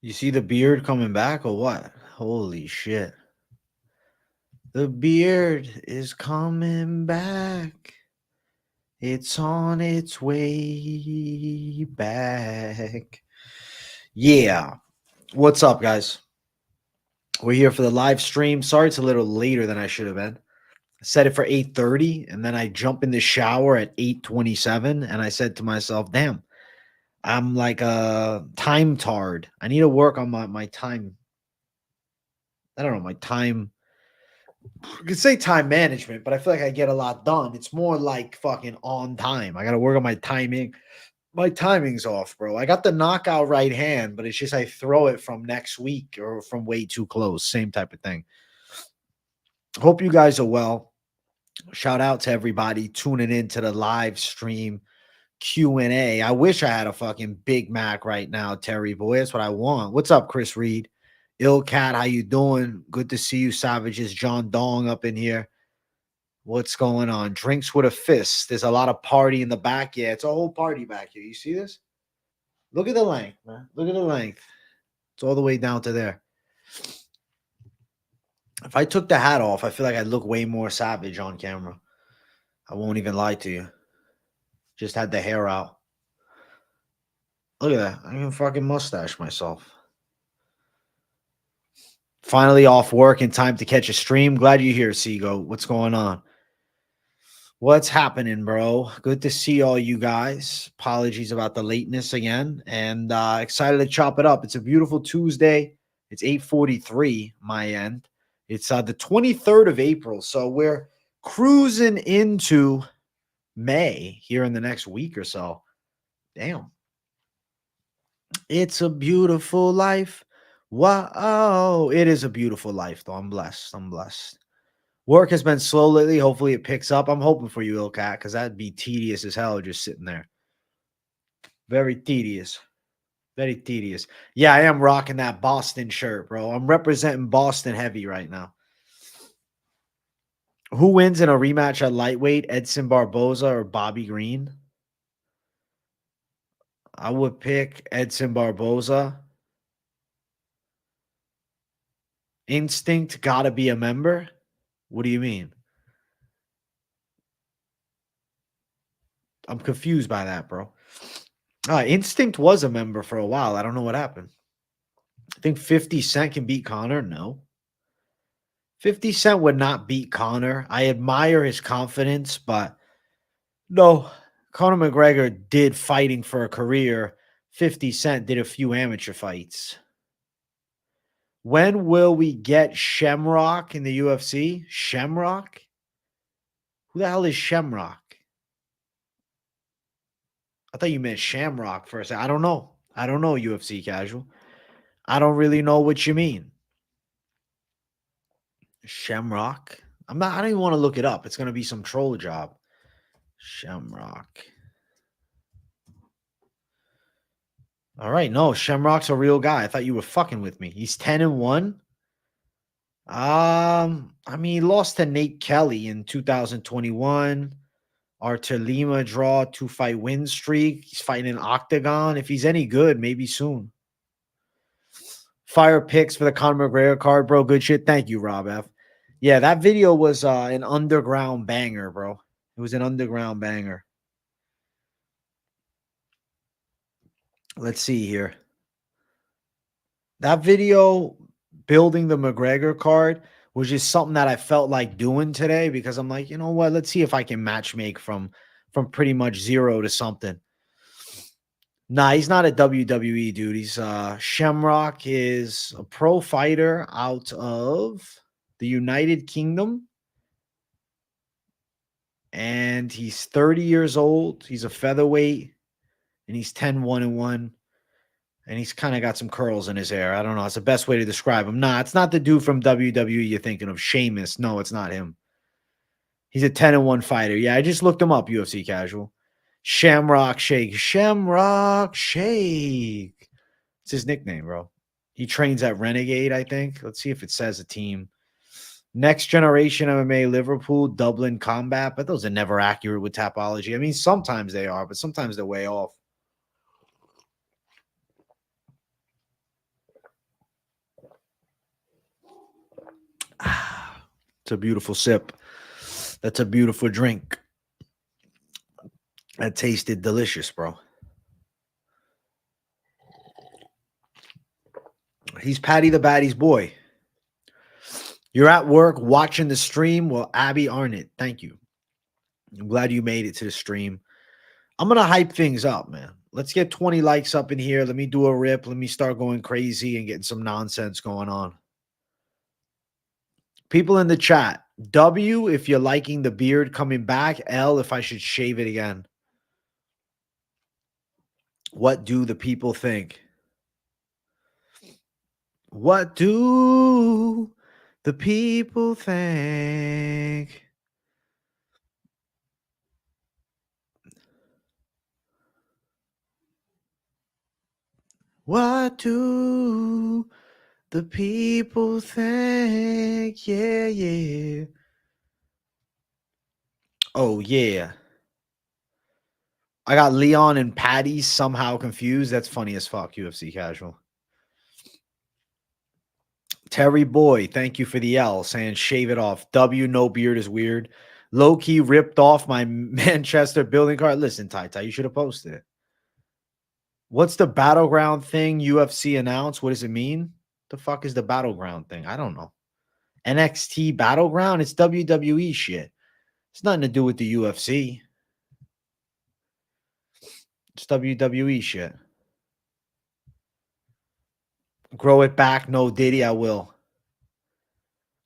You see the beard coming back or what? Holy shit. The beard is coming back. It's on its way back. Yeah. What's up, guys? We're here for the live stream. Sorry it's a little later than I should have been. I set it for 8:30 and then I jump in the shower at 8:27 and I said to myself, "Damn, I'm like a time tard. I need to work on my time. I don't know, my time. You could say time management, but I feel like I get a lot done. It's more like fucking on time. I got to work on my timing. My timing's off, bro. I got the knockout right hand, but it's just I throw it from next week or from way too close. Same type of thing. Hope you guys are well. Shout out to everybody tuning in to the live stream Q&A. I wish I had a fucking Big Mac right now, Terry boy. That's what I want. What's up, Chris Reed? Ill Cat, how you doing? Good to see you, Savages. John Dong up in here. What's going on? Drinks with a fist. There's a lot of party in the back. Yeah, it's a whole party back here. You see this? Look at the length, man. Look at the length. It's all the way down to there. If I took the hat off, I feel like I'd look way more savage on camera. I won't even lie to you. Just had the hair out. Look at that. I can fucking mustache myself. Finally off work in time to catch a stream. Glad you're here, Seago. What's going on? What's happening, bro? Good to see all you guys. Apologies about the lateness again, and excited to chop it up. It's a beautiful Tuesday. It's 8:43 my end. It's the 23rd of April, so we're cruising into May here in the next week or so. Damn. It's a beautiful life. Wow. It is a beautiful life, though. I'm blessed. I'm blessed. Work has been slow lately. Hopefully it picks up. I'm hoping for you, Ilkat, because that'd be tedious as hell just sitting there. Very tedious. Very tedious. Yeah, I am rocking that Boston shirt, bro. I'm representing Boston heavy right now. Who wins in a rematch at lightweight, Edson Barboza or Bobby Green? I would pick Edson Barboza. Instinct gotta be a member? What do you mean? I'm confused by that, bro. Instinct was a member for a while. I don't know what happened. I think 50 Cent can beat Connor. No. 50 Cent would not beat Connor. I admire his confidence, but no. Conor McGregor did fighting for a career. 50 Cent did a few amateur fights. When will we get Shamrock in the UFC? Shamrock? Who the hell is Shamrock? I thought you meant Shamrock for a second. I don't know. I don't know, UFC casual. I don't really know what you mean. Shamrock. I don't even want to look it up. It's gonna be some troll job. Shamrock. All right, no, Shamrock's a real guy. I thought you were fucking with me. He's 10-1. I mean, he lost to Nate Kelly in 2021. Artur Lima draw, 2-fight win streak. He's fighting an octagon. If he's any good, maybe soon. Fire picks for the Conor McGregor card, bro. Good shit. Thank you, Rob F. Yeah, that video was an underground banger, bro. It was an underground banger. Let's see here. That video building the McGregor card was just something that I felt like doing today because I'm like, you know what? Let's see if I can match make from pretty much zero to something. Nah, he's not a WWE dude. He's Shamrock is a pro fighter out of the United Kingdom. And he's 30 years old. He's a featherweight. And he's 10-1-1. And he's kind of got some curls in his hair. I don't know. It's the best way to describe him. Nah, it's not the dude from WWE you're thinking of. Sheamus. No, it's not him. He's a 10-1 fighter. Yeah, I just looked him up, UFC casual. Shamrock Shake. Shamrock Shake. It's his nickname, bro. He trains at Renegade, I think. Let's see if it says a team. Next Generation MMA, Liverpool, Dublin Combat. But those are never accurate with Tapology. I mean, sometimes they are, but sometimes they're way off. It's a beautiful sip. That's a beautiful drink. That tasted delicious, bro. He's Patty the Baddy's boy. You're at work watching the stream. Well, Abby Arnett, thank you. I'm glad you made it to the stream. I'm going to hype things up, man. Let's get 20 likes up in here. Let me do a rip. Let me start going crazy and getting some nonsense going on. People in the chat, W if you're liking the beard coming back. L if I should shave it again. What do the people think? What do the people think? What do the people think? Yeah, yeah. Oh, yeah. I got Leon and Patty somehow confused. That's funny as fuck, UFC Casual. Terry Boy, thank you for the L, saying shave it off. W, no beard is weird. Low-key ripped off my Manchester building card. Listen, Tai, you should have posted it. What's the battleground thing UFC announced? What does it mean? The fuck is the battleground thing? I don't know. NXT battleground? It's WWE shit. It's nothing to do with the UFC. It's WWE shit. Grow it back. No Diddy, I will.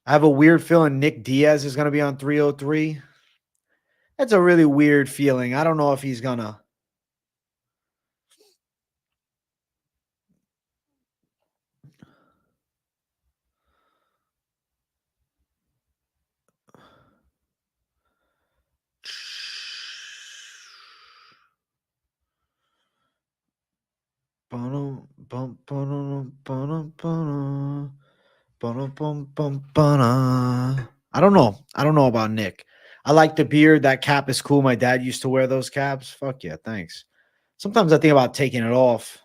I have a weird feeling Nick Diaz is going to be on 303. That's a really weird feeling. I don't know if he's going to. I don't know. I don't know about Nick. I like the beard. That cap is cool. My dad used to wear those caps. Fuck yeah, thanks. Sometimes I think about taking it off.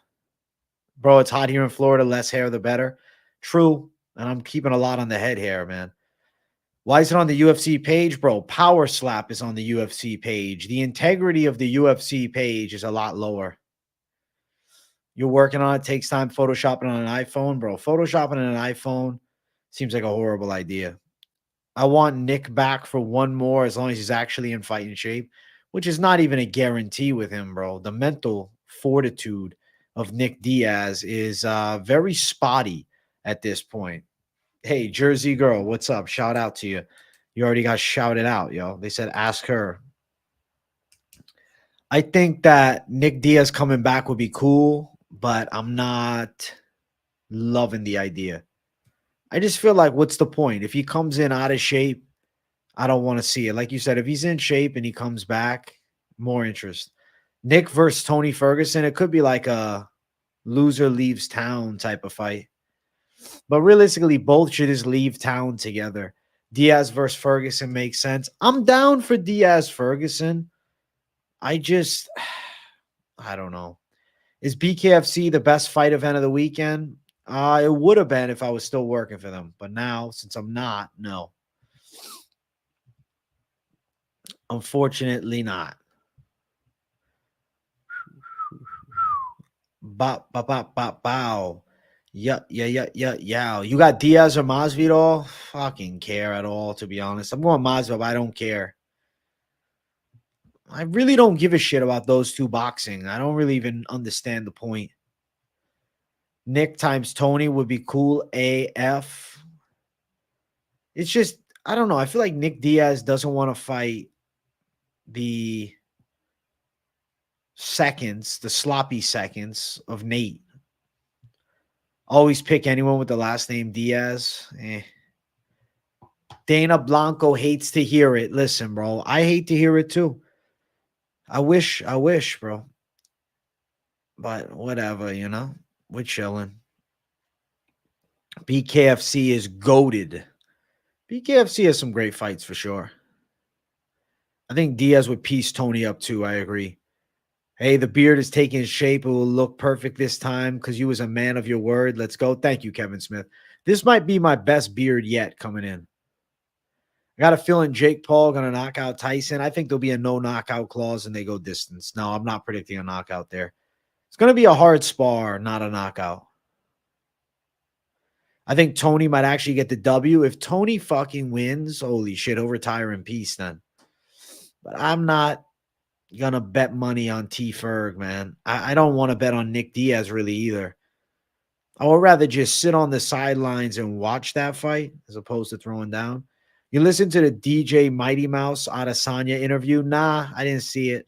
Bro, it's hot here in Florida. Less hair, the better. True. And I'm keeping a lot on the head hair, man. Why is it on the UFC page? Bro, Power Slap is on the UFC page. The integrity of the UFC page is a lot lower. You're working on it. Takes time photoshopping on an iPhone. Bro, photoshopping on an iPhone seems like a horrible idea. I want Nick back for one more as long as he's actually in fighting shape, which is not even a guarantee with him, bro. The mental fortitude of Nick Diaz is very spotty at this point. Hey, Jersey girl, what's up? Shout out to you. You already got shouted out, yo. They said ask her. I think that Nick Diaz coming back would be cool, but I'm not loving the idea. I just feel like what's the point? If he comes in out of shape, I don't want to see it. Like you said, if he's in shape and he comes back, more interest. Nick versus Tony Ferguson, it could be like a loser leaves town type of fight. But realistically, both should just leave town together. Diaz versus Ferguson makes sense. I'm down for Diaz Ferguson. I don't know. Is BKFC the best fight event of the weekend? It would have been if I was still working for them. But now, since I'm not, no. Unfortunately not. Bop, bop, bop, bop, bow. Yeah. You got Diaz or Masvidal? Fucking care at all, to be honest. I'm going Masvidal, but I don't care. I really don't give a shit about those two boxing. I don't really even understand the point. Nick times Tony would be cool AF. It's just, I don't know. I feel like Nick Diaz doesn't want to fight the seconds, the sloppy seconds of Nate. Always pick anyone with the last name Diaz. Dana Blanco hates to hear it. Listen, bro, I hate to hear it too. I wish, bro. But whatever, you know. We're chilling. BKFC is goated. BKFC has some great fights for sure. I think Diaz would piece Tony up too. I agree. Hey, the beard is taking shape. It will look perfect this time because you was a man of your word. Let's go. Thank you, Kevin Smith. This might be my best beard yet coming in. I got a feeling Jake Paul going to knock out Tyson. I think there'll be a no knockout clause and they go distance. No, I'm not predicting a knockout there. It's going to be a hard spar, not a knockout. I think Tony might actually get the W. If Tony fucking wins, holy shit, he'll retire in peace then. But I'm not going to bet money on T Ferg, man. I don't want to bet on Nick Diaz really either. I would rather just sit on the sidelines and watch that fight as opposed to throwing down. You listen to the DJ Mighty Mouse Adesanya interview? Nah, I didn't see it.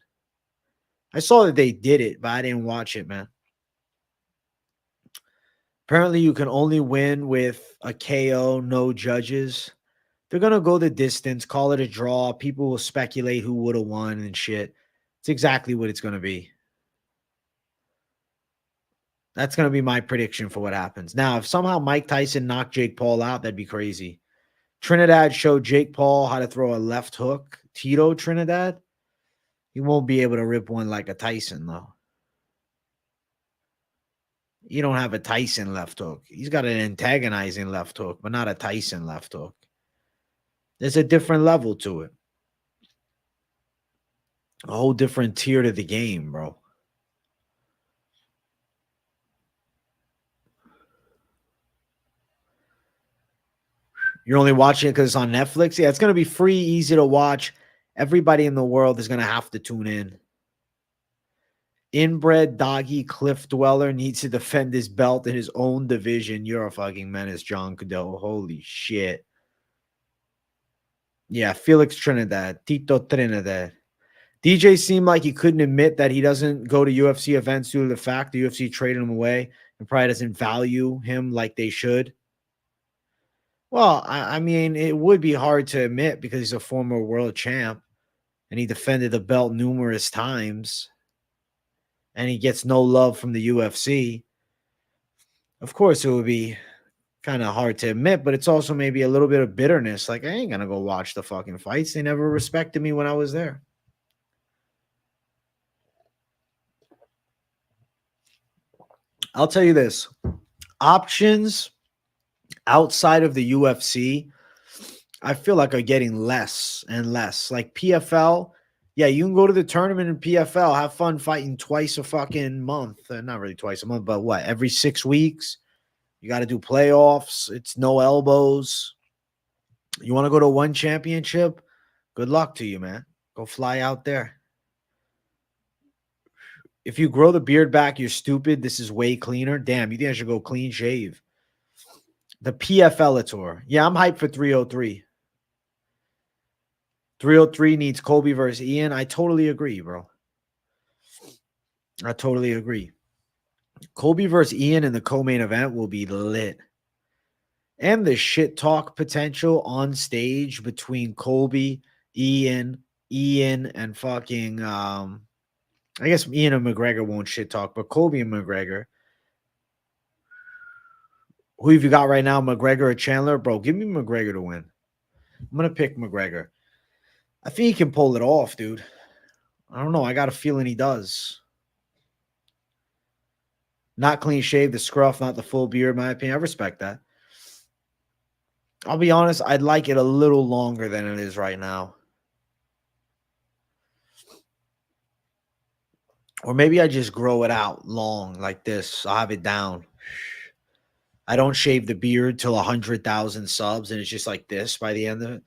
I saw that they did it, but I didn't watch it, man. Apparently, you can only win with a KO, no judges. They're going to go the distance, call it a draw. People will speculate who would have won and shit. It's exactly what it's going to be. That's going to be my prediction for what happens. Now, if somehow Mike Tyson knocked Jake Paul out, that'd be crazy. Trinidad showed Jake Paul how to throw a left hook. Tito Trinidad, he won't be able to rip one like a Tyson, though. You don't have a Tyson left hook. He's got an antagonizing left hook, but not a Tyson left hook. There's a different level to it. A whole different tier to the game, bro. You're only watching it because it's on Netflix? Yeah, it's going to be free, easy to watch. Everybody in the world is going to have to tune in. Inbred doggy cliff dweller needs to defend his belt in his own division. You're a fucking menace, John Cadeau. Holy shit. Yeah, Felix Trinidad. Tito Trinidad. DJ seemed like he couldn't admit that he doesn't go to UFC events due to the fact the UFC traded him away and probably doesn't value him like they should. Well, I mean, it would be hard to admit because he's a former world champ and he defended the belt numerous times and he gets no love from the UFC. Of course, it would be kind of hard to admit, but it's also maybe a little bit of bitterness. Like, I ain't going to go watch the fucking fights. They never respected me when I was there. I'll tell you this. Options outside of the UFC, I feel like are getting less and less. Like PFL, yeah, you can go to the tournament in PFL, have fun fighting twice a fucking month. Not really twice a month, but what, every 6 weeks? You got to do playoffs. It's no elbows. You want to go to one championship? Good luck to you, man. Go fly out there. If you grow the beard back, you're stupid. This is way cleaner. Damn, you think I should go clean shave? The PFL tour. Yeah, I'm hyped for 303. 303 needs Colby versus Ian. I totally agree, bro. I totally agree. Colby versus Ian in the co-main event will be lit. And the shit talk potential on stage between Colby, Ian, and fucking I guess Ian and McGregor won't shit talk, but Colby and McGregor. Who have you got right now? McGregor or Chandler? Bro, give me McGregor to win. I'm going to pick McGregor. I think he can pull it off, dude. I don't know. I got a feeling he does. Not clean shave, the scruff, not the full beard, in my opinion. I respect that. I'll be honest, I'd like it a little longer than it is right now. Or maybe I just grow it out long like this. I'll have it down. I don't shave the beard till 100,000 subs, and it's just like this by the end of it.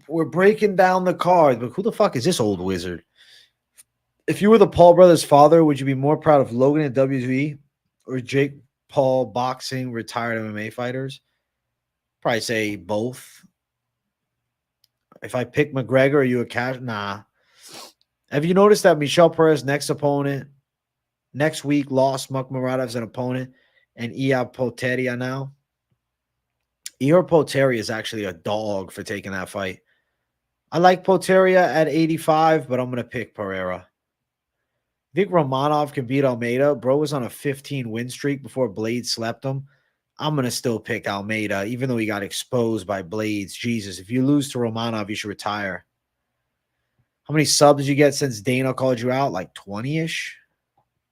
We're breaking down the card, but who the fuck is this old wizard? If you were the Paul brothers' father, would you be more proud of Logan and WWE or Jake Paul boxing retired MMA fighters? Probably say both. If I pick McGregor, are you a cash? Nah. Have you noticed that Michel Perez's next opponent next week lost Mukhamaradov as an opponent and Ia Poteria now? Ia Poteria is actually a dog for taking that fight. I like Poteria at 85, but I'm going to pick Pereira. I think Romanov can beat Almeida. Bro was on a 15-win streak before Blades slept him. I'm going to still pick Almeida, even though he got exposed by Blades. Jesus, if you lose to Romanov, you should retire. How many subs did you get since Dana called you out? Like 20-ish?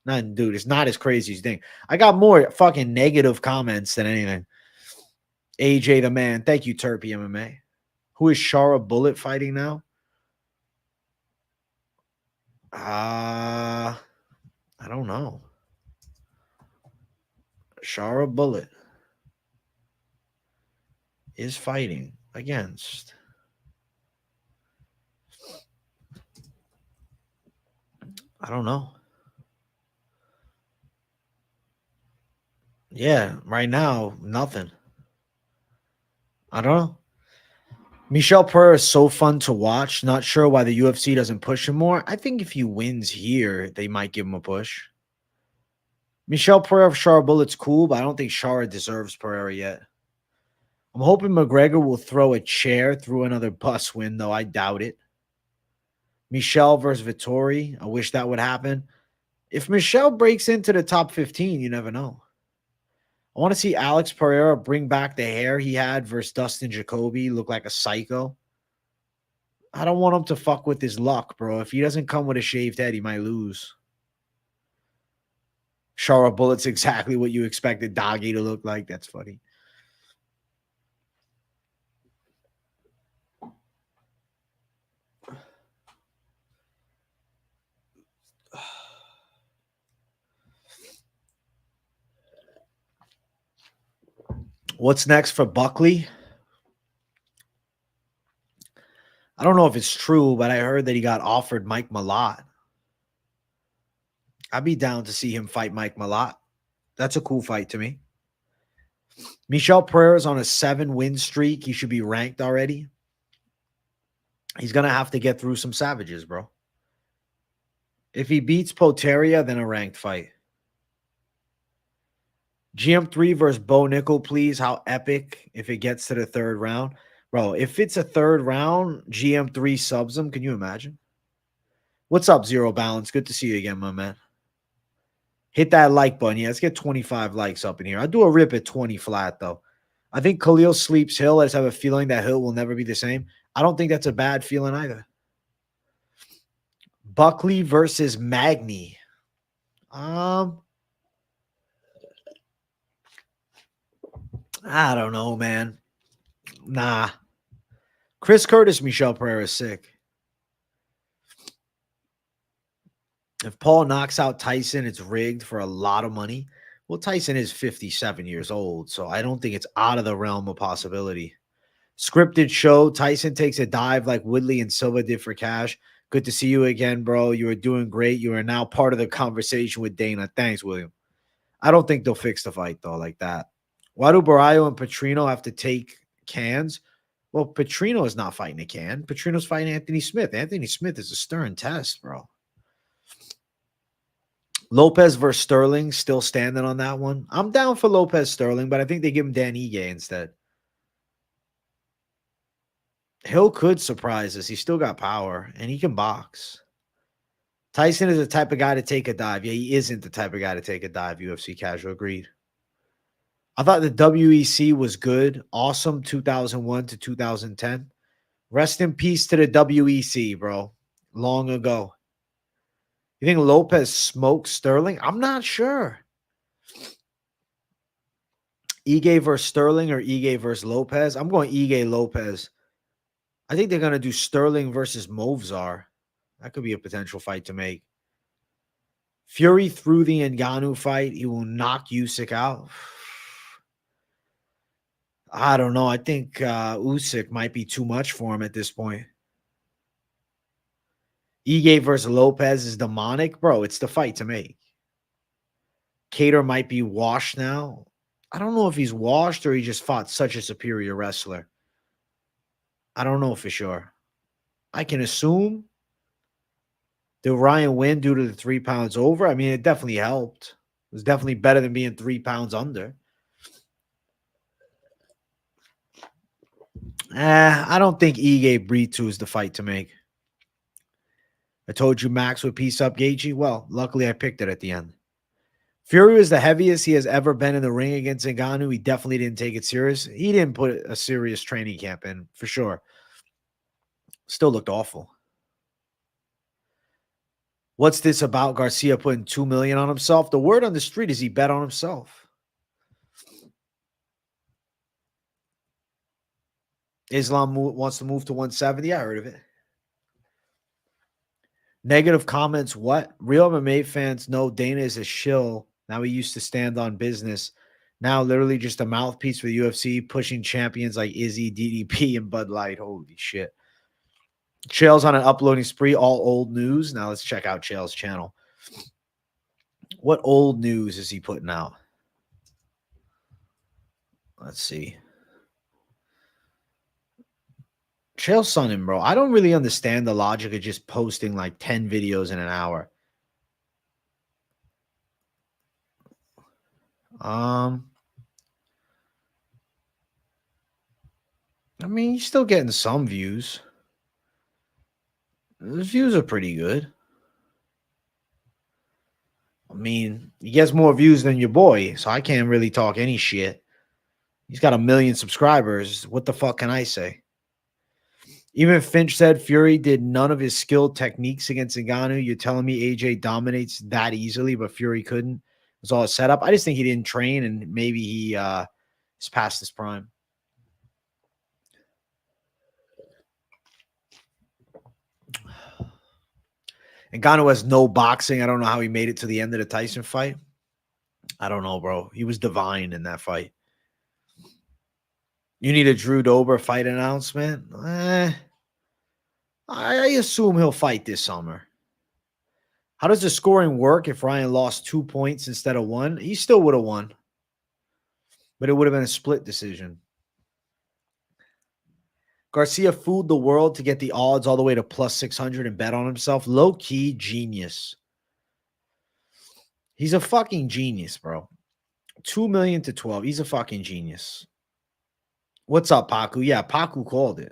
Nothing, dude. It's not as crazy as you think. I got more fucking negative comments than anything. AJ the man. Thank you, Terpy MMA. Who is Shara Bullet fighting now? I don't know. Shara Bullet is fighting against. I don't know. Yeah, right now, nothing. I don't know. Michel Pereira is so fun to watch. Not sure why the UFC doesn't push him more. I think if he wins here, they might give him a push. Michel Pereira, Shara Bullet's cool, but I don't think Shara deserves Pereira yet. I'm hoping McGregor will throw a chair through another bus window. I doubt it. Michel versus Vettori. I wish that would happen. If Michel breaks into the top 15, you never know. I want to see Alex Pereira bring back the hair he had versus Dustin Jacoby, look like a psycho. I don't want him to fuck with his luck, bro. If he doesn't come with a shaved head, he might lose. Shara Bullet's exactly what you expected Doggy to look like. That's funny. What's next for Buckley? I don't know if it's true, but I heard that he got offered Mike Malott. I'd be down to see him fight Mike Malott. That's a cool fight to me. Michel Pereira's on a 7-win streak. He should be ranked already. He's going to have to get through some savages, bro. If he beats Poteria, then a ranked fight. GM3 versus Bo Nickel, please. How epic if it gets to the third round. Bro, if it's a third round, GM3 subs him. Can you imagine? What's up, Zero Balance? Good to see you again, my man. Hit that like button. Yeah, let's get 25 likes up in here. I'll do a rip at 20 flat, though. I think Khalil sleeps Hill. I just have a feeling that Hill will never be the same. I don't think that's a bad feeling either. Buckley versus Magny. I don't know, man. Nah. Chris Curtis, Michel Pereira is sick. If Paul knocks out Tyson, it's rigged for a lot of money. Well, Tyson is 57 years old, so I don't think it's out of the realm of possibility. Scripted show, Tyson takes a dive like Woodley and Silva did for cash. Good to see you again, bro. You are doing great. You are now part of the conversation with Dana. Thanks, William. I don't think they'll fix the fight, though, like that. Why do Barrio and Petrino have to take cans? Well, Petrino is not fighting a can. Petrino's fighting Anthony Smith. Anthony Smith is a stern test, bro. Lopez versus Sterling, still standing on that one. I'm down for Lopez Sterling, but I think they give him Dan Ige instead. Hill could surprise us. He's still got power, and he can box. Tyson is the type of guy to take a dive. Yeah, he isn't the type of guy to take a dive, UFC casual. Agreed. I thought the WEC was good. Awesome 2001 to 2010. Rest in peace to the WEC, bro. Long ago. You think Lopez smoked Sterling? I'm not sure. Ige versus Sterling or Ige versus Lopez? I'm going Ige Lopez. I think they're going to do Sterling versus Movzar. That could be a potential fight to make. Fury through the Ngannou fight. He will knock Usyk out. I don't know. I think Usyk might be too much for him at this point. Ige versus Lopez is demonic. Bro, it's the fight to make. Cater might be washed now. I don't know if he's washed or he just fought such a superior wrestler. I don't know for sure. I can assume. Did Ryan win due to the 3 pounds over? I mean, it definitely helped. It was definitely better than being 3 pounds under. I don't think Ige Brito is the fight to make. I told you Max would piece up Gaethje. Well, luckily I picked it at the end. Fury was the heaviest he has ever been in the ring against Ngannou. He definitely didn't take it serious. He didn't put a serious training camp in, for sure. Still looked awful. What's this about Garcia putting $2 million on himself? The word on the street is he bet on himself. Islam wants to move to 170. I heard of it. Negative comments. What? Real MMA fans know Dana is a shill. Now he used to stand on business. Now literally just a mouthpiece for the UFC, pushing champions like Izzy, DDP, and Bud Light. Holy shit. Chael's on an uploading spree, all old news. Now let's check out Chael's channel. What old news is he putting out? Let's see. Chael's sunning, bro. I don't really understand the logic of just posting like 10 videos in an hour. I mean, he's still getting some views. His views are pretty good. I mean, he gets more views than your boy, so I can't really talk any shit. He's got 1 million subscribers. What the fuck can I say? Even Finch said Fury did none of his skilled techniques against Ngannou. You're telling me AJ dominates that easily, but Fury couldn't? It was all a setup. I just think he didn't train, and maybe he is past his prime. Ngannou has no boxing. I don't know how he made it to the end of the Tyson fight. I don't know, bro. He was divine in that fight. You need a Drew Dober fight announcement? I assume he'll fight this summer. How does the scoring work if Ryan lost 2 points instead of 1? He still would have won, but it would have been a split decision. Garcia fooled the world to get the odds all the way to plus 600 and bet on himself. Low-key genius. He's a fucking genius, bro. 2 million to 12. He's a fucking genius. What's up, Paku? Yeah, Paku called it.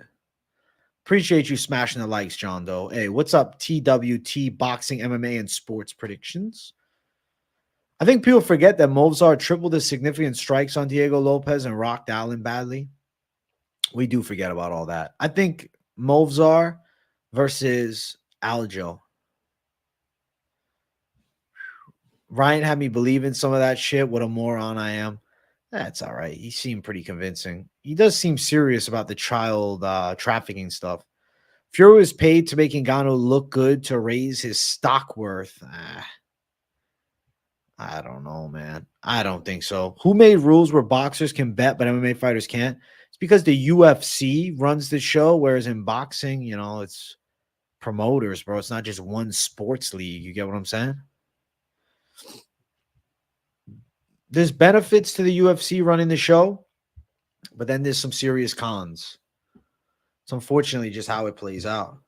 Appreciate you smashing the likes, John Doe. Hey, what's up, TWT Boxing, MMA, and Sports Predictions? I think people forget that Movsar tripled his significant strikes on Diego Lopez and rocked Allen badly. We do forget about all that. I think Movsar versus Aljo. Ryan had me believe in some of that shit. What a moron I am. That's all right. He seemed pretty convincing. He does seem serious about the child trafficking stuff. Fury was paid to make Ngannou look good to raise his stock worth. I don't know, man. I don't think so. Who made rules where boxers can bet but MMA fighters can't? It's because the UFC runs the show, whereas in boxing, you know, it's promoters, bro. It's not just one sports league. You get what I'm saying? There's benefits to the UFC running the show, but then there's some serious cons. It's unfortunately just how it plays out.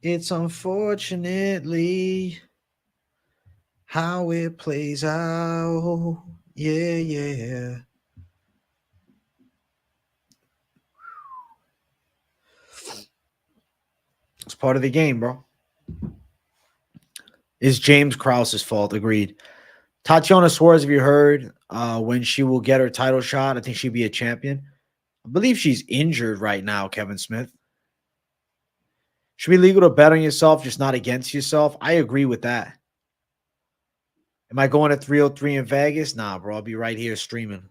It's unfortunately how it plays out. Yeah, yeah. It's part of the game, bro. Is James Krause's fault. Agreed. Tatiana Suarez, have you heard when she will get her title shot? I think she'd be a champion. I believe she's injured right now, Kevin Smith. Should be legal to bet on yourself, just not against yourself. I agree with that. Am I going to 303 in Vegas? Nah, bro. I'll be right here streaming.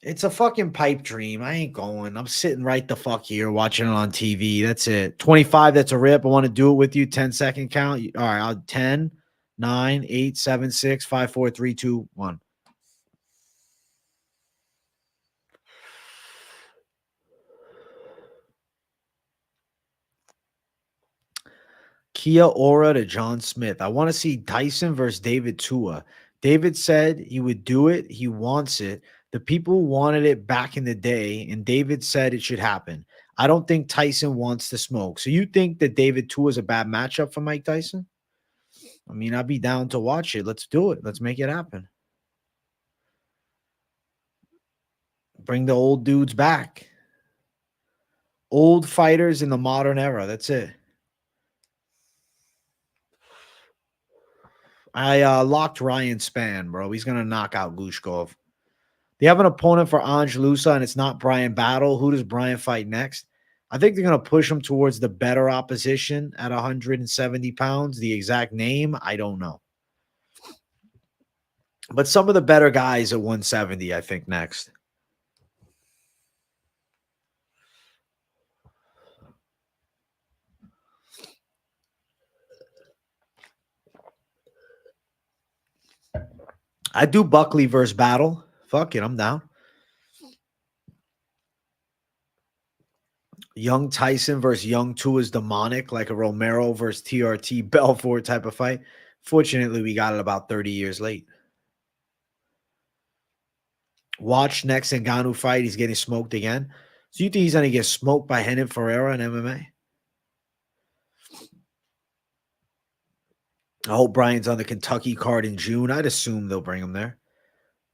It's a fucking pipe dream. I ain't going. I'm sitting right the fuck here watching it on TV. That's it. 25, that's a rip. I want to do it with you. 10-second count. All right, I'll 10, 9, 8, 7, 6, 5, 4, 3, 2, 1. Kia Ora to John Smith. I want to see Tyson versus David Tua. David said he would do it. He wants it. The people wanted it back in the day, and David said it should happen. I don't think Tyson wants to smoke. So you think that David Tua is a bad matchup for Mike Tyson? I mean, I'd be down to watch it. Let's do it. Let's make it happen. Bring the old dudes back. Old fighters in the modern era. That's it. I locked Ryan Spann, bro. He's going to knock out Glushkov. They have an opponent for Ange Lusa, and it's not Brian Battle. Who does Brian fight next? I think they're going to push him towards the better opposition at 170 pounds. The exact name, I don't know. But some of the better guys at 170, I think, next. I do Buckley versus Battle. Fuck it, I'm down. Young Tyson versus Young 2 is demonic, like a Romero versus TRT Belfort type of fight. Fortunately, we got it about 30 years late. Watch next Ngannou fight. He's getting smoked again. So you think he's going to get smoked by Renan Ferreira in MMA? I hope Brian's on the Kentucky card in June. I'd assume they'll bring him there.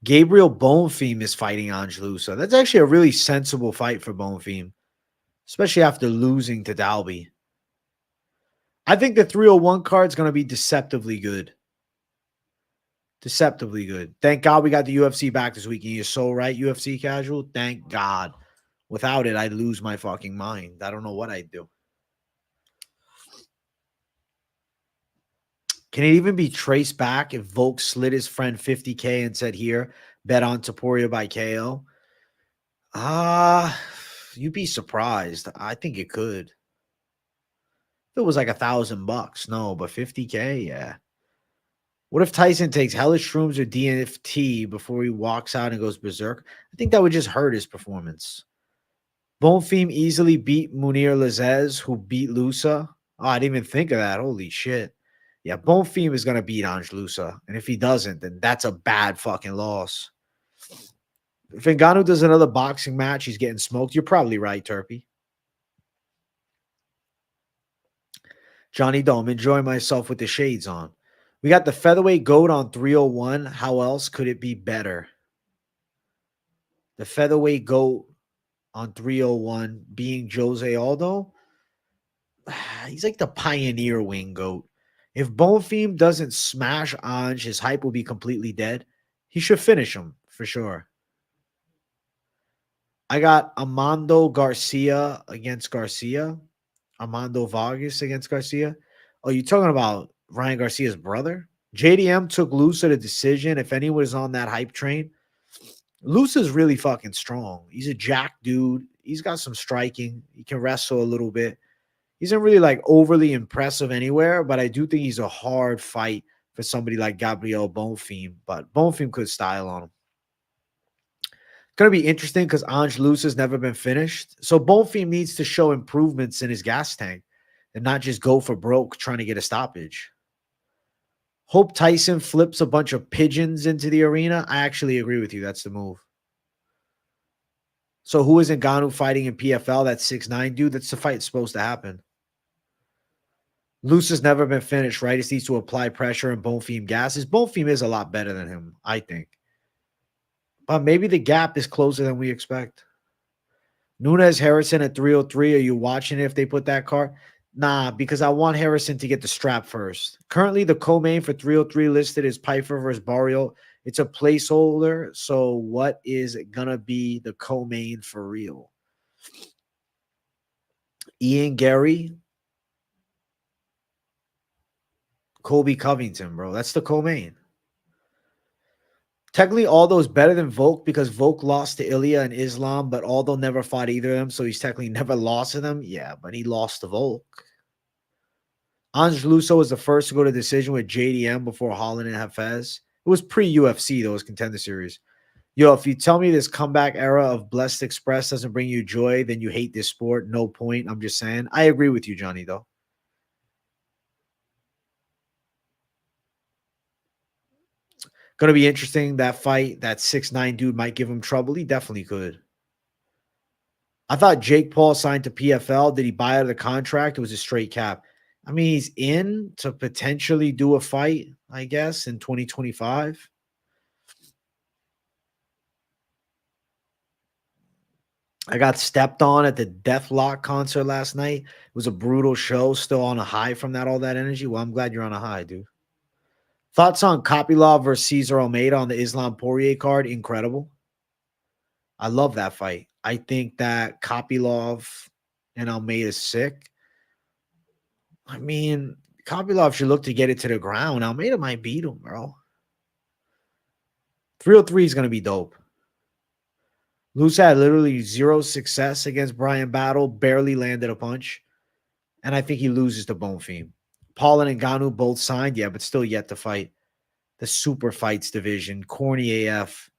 Gabriel Bonfim is fighting Angelusa. That's actually a really sensible fight for Bonfim, especially after losing to Dalby. I think the 301 card is going to be deceptively good. Deceptively good. Thank God we got the UFC back this week. And you're so right, UFC casual. Thank God. Without it, I'd lose my fucking mind. I don't know what I'd do. Can it even be traced back if Volk slid his friend 50K and said, here, bet on Taporia by KO? You'd be surprised. I think it could. If it was like $1,000, no, but 50K, yeah. What if Tyson takes hellish shrooms or DNFT before he walks out and goes berserk? I think that would just hurt his performance. Bonfim easily beat Munir Lazez, who beat Lusa. Oh, I didn't even think of that. Holy shit. Yeah, Bonfim is going to beat Ange Lusa. And if he doesn't, then that's a bad fucking loss. If Ngannou does another boxing match, he's getting smoked. You're probably right, Turpy. Johnny Dome, enjoying myself with the shades on. We got the featherweight goat on 301. How else could it be better? The featherweight goat on 301 being Jose Aldo. He's like the pioneer wing goat. If Bonfim doesn't smash Ange, his hype will be completely dead. He should finish him for sure. I got Armando Garcia against Garcia. Armando Vargas against Garcia. Oh, you talking about Ryan Garcia's brother? JDM took Lusa the decision. If anyone was on that hype train, Lusa's really fucking strong. He's a jack dude. He's got some striking. He can wrestle a little bit. He's not really like overly impressive anywhere, but I do think he's a hard fight for somebody like Gabriel Bonfim. But Bonfim could style on him. It's going to be interesting because Ange Lusa's never been finished. So Bonfim needs to show improvements in his gas tank and not just go for broke trying to get a stoppage. Hope Tyson flips a bunch of pigeons into the arena. I actually agree with you. That's the move. So who is Ngannou fighting in PFL? That 6'9" dude. That's the fight supposed to happen. Lusa's never been finished, right? He needs to apply pressure and Bonfim gases. Bonfim is a lot better than him, I think. But maybe the gap is closer than we expect. Nunes Harrison at 303. Are you watching it if they put that card? Nah, because I want Harrison to get the strap first. Currently, the co-main for 303 listed is Piper versus Barrio. It's a placeholder. So what is going to be the co-main for real? Ian Gary, Colby Covington, bro. That's the co-main. Technically, Aldo's better than Volk because Volk lost to Ilya and Islam, but Aldo never fought either of them, so he's technically never lost to them. Yeah, but he lost to Volk. Ange Luso was the first to go to decision with JDM before Holland and Hafez. It was pre-UFC, though. It was Contender Series. Yo, if you tell me this comeback era of Blessed Express doesn't bring you joy, then you hate this sport. No point. I'm just saying. I agree with you, Johnny, though. Going to be interesting, that fight. That 6'9" dude might give him trouble. He definitely could. I thought Jake Paul signed to PFL. Did he buy out of the contract? It was a straight cap. I mean, he's in to potentially do a fight, I guess, in 2025. I got stepped on at the Deathlock concert last night. It was a brutal show. Still on a high from that, all that energy. Well, I'm glad you're on a high, dude. Thoughts on Kopylov versus Cesar Almeida on the Islam Poirier card? Incredible. I love that fight. I think that Kopylov and Almeida is sick. I mean, Kopylov should look to get it to the ground. Almeida might beat him, bro. 303 is going to be dope. Luz had literally zero success against Brian Battle, barely landed a punch. And I think he loses to Bone Fiend. Paul and Ngannou both signed, yeah, but still yet to fight. The super fights division, corny AF.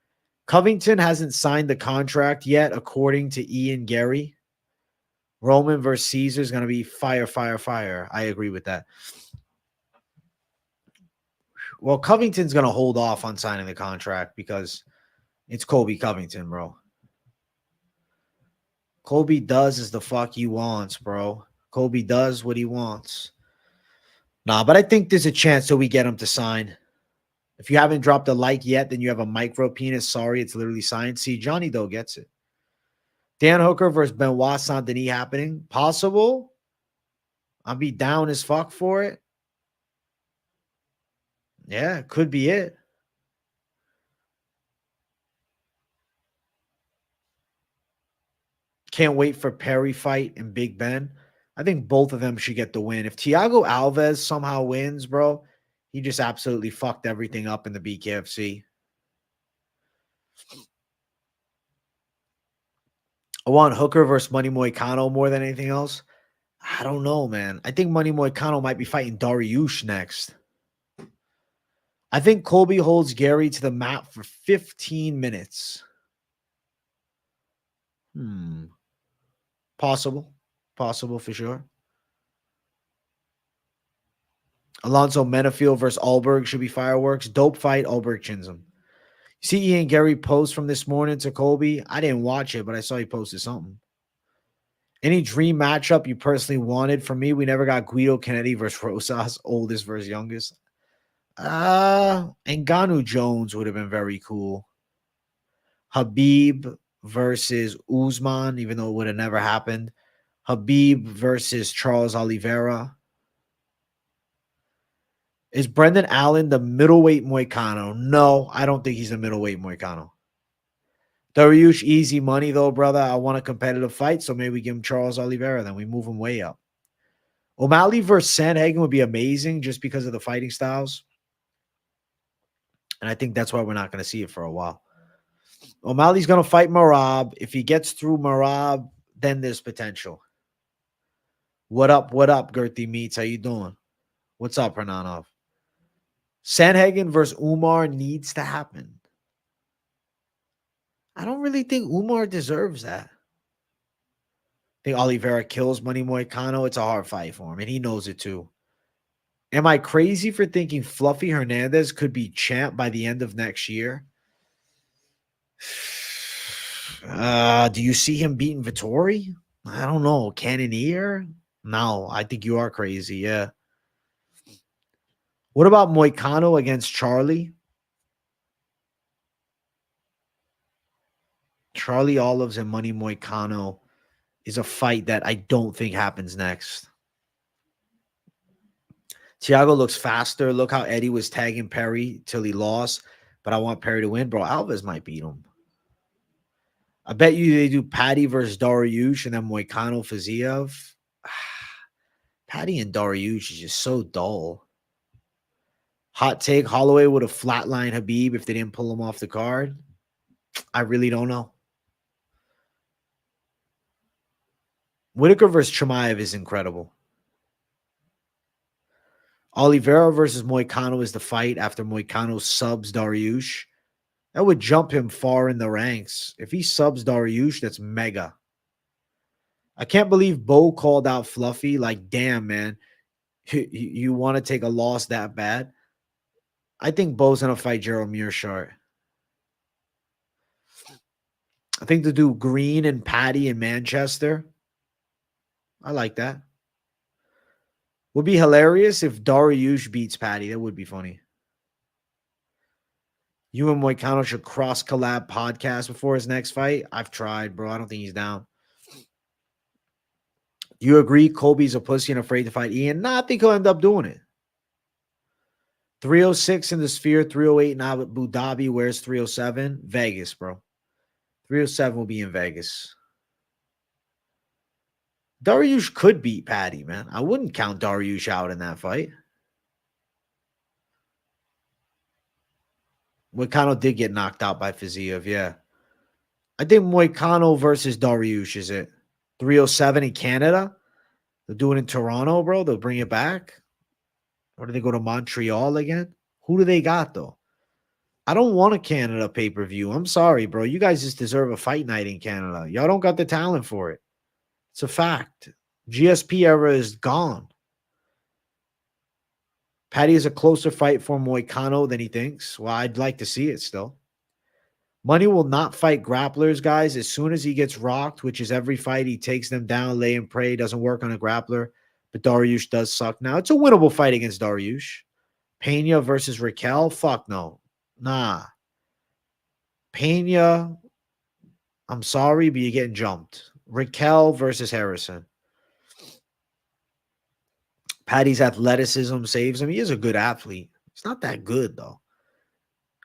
Covington hasn't signed the contract yet, according to Ian Gary. Roman versus Caesar is going to be fire, fire, fire. I agree with that. Well, Covington's going to hold off on signing the contract because it's Colby Covington, bro. Colby does as the fuck he wants, bro. Colby does what he wants. Nah, but I think there's a chance that we get him to sign. If you haven't dropped a like yet, then you have a micro penis. Sorry, it's literally signed. See, Johnny Doe gets it. Dan Hooker versus Benoit Saint Denis happening. Possible. I'll be down as fuck for it. Yeah, could be it. Can't wait for Perry fight and Big Ben. I think both of them should get the win. If Thiago Alves somehow wins, bro, he just absolutely fucked everything up in the BKFC. I want Hooker versus Money Moicano more than anything else. I don't know, man. I think Money Moicano might be fighting Dariush next. I think Colby holds Gary to the mat for 15 minutes. Possible. Possible for sure. Alonzo Menafield versus Alberg should be fireworks. Dope fight. Alberg chins him. See Ian Gary post from this morning to Colby. I didn't watch it, but I saw he posted something. Any dream matchup you personally wanted from me? We never got Guido Kennedy versus Rosas, oldest versus youngest. Ngannou Jones would have been very cool. Habib versus Usman, even though it would have never happened. Habib versus Charles Oliveira. Is Brendan Allen the middleweight Moicano? No, I don't think he's a middleweight Moicano. Dariush, easy money though, brother. I want a competitive fight, so maybe we give him Charles Oliveira. Then we move him way up. O'Malley versus Sandhagen would be amazing just because of the fighting styles. And I think that's why we're not going to see it for a while. O'Malley's going to fight Marab. If he gets through Marab, then there's potential. What up, Gertie Meats? How you doing? What's up, Hernanov? Sandhagen versus Umar needs to happen. I don't really think Umar deserves that. I think Oliveira kills Money Moicano. It's a hard fight for him, and he knows it too. Am I crazy for thinking Fluffy Hernandez could be champ by the end of next year? Do you see him beating Vittori? I don't know. Cannonier? No, I think you are crazy. Yeah. What about Moicano against Charlie? Charlie Olives and Money Moicano is a fight that I don't think happens next. Thiago looks faster. Look how Eddie was tagging Perry till he lost. But I want Perry to win. Bro, Alves might beat him. I bet you they do Patty versus Dariush and then Moicano Fiziev. Patty and Dariush is just so dull. Hot take, Holloway would have flatlined Habib if they didn't pull him off the card. I really don't know. Whitaker versus Chimaev is incredible. Oliveira versus Moicano is the fight after Moicano subs Dariush. That would jump him far in the ranks. If he subs Dariush, that's mega. I can't believe Bo called out Fluffy. Like, damn, man. You want to take a loss that bad? I think Bo's going to fight Gerald Mearshart. I think to do Green and Patty in Manchester. I like that. Would be hilarious if Dariush beats Patty. That would be funny. You and Moicano should cross-collab podcast before his next fight. I've tried, bro. I don't think he's down. Do you agree Colby's a pussy and afraid to fight Ian? Nah, I think he'll end up doing it. 306 in the Sphere, 308 in Abu Dhabi. Where's 307? Vegas, bro. 307 will be in Vegas. Dariush could beat Patty, man. I wouldn't count Dariush out in that fight. Moicano did get knocked out by Fiziev, yeah. I think Moicano versus Dariush is it. 307 in Canada. They'll do it in Toronto, bro. They'll bring it back. Or do they go to Montreal again? Who do they got, though? I don't want a Canada pay-per-view. I'm sorry, bro. You guys just deserve a fight night in Canada. Y'all don't got the talent for it. It's a fact. GSP era is gone. Patty is a closer fight for Moicano than he thinks. Well, I'd like to see it still. Money will not fight grapplers, guys. As soon as he gets rocked, which is every fight, he takes them down, lay and pray. Doesn't work on a grappler. But Dariush does suck now. It's a winnable fight against Dariush. Pena versus Raquel? Fuck no. Nah. Pena, I'm sorry, but you're getting jumped. Raquel versus Harrison. Patty's athleticism saves him. He is a good athlete. He's not that good, though.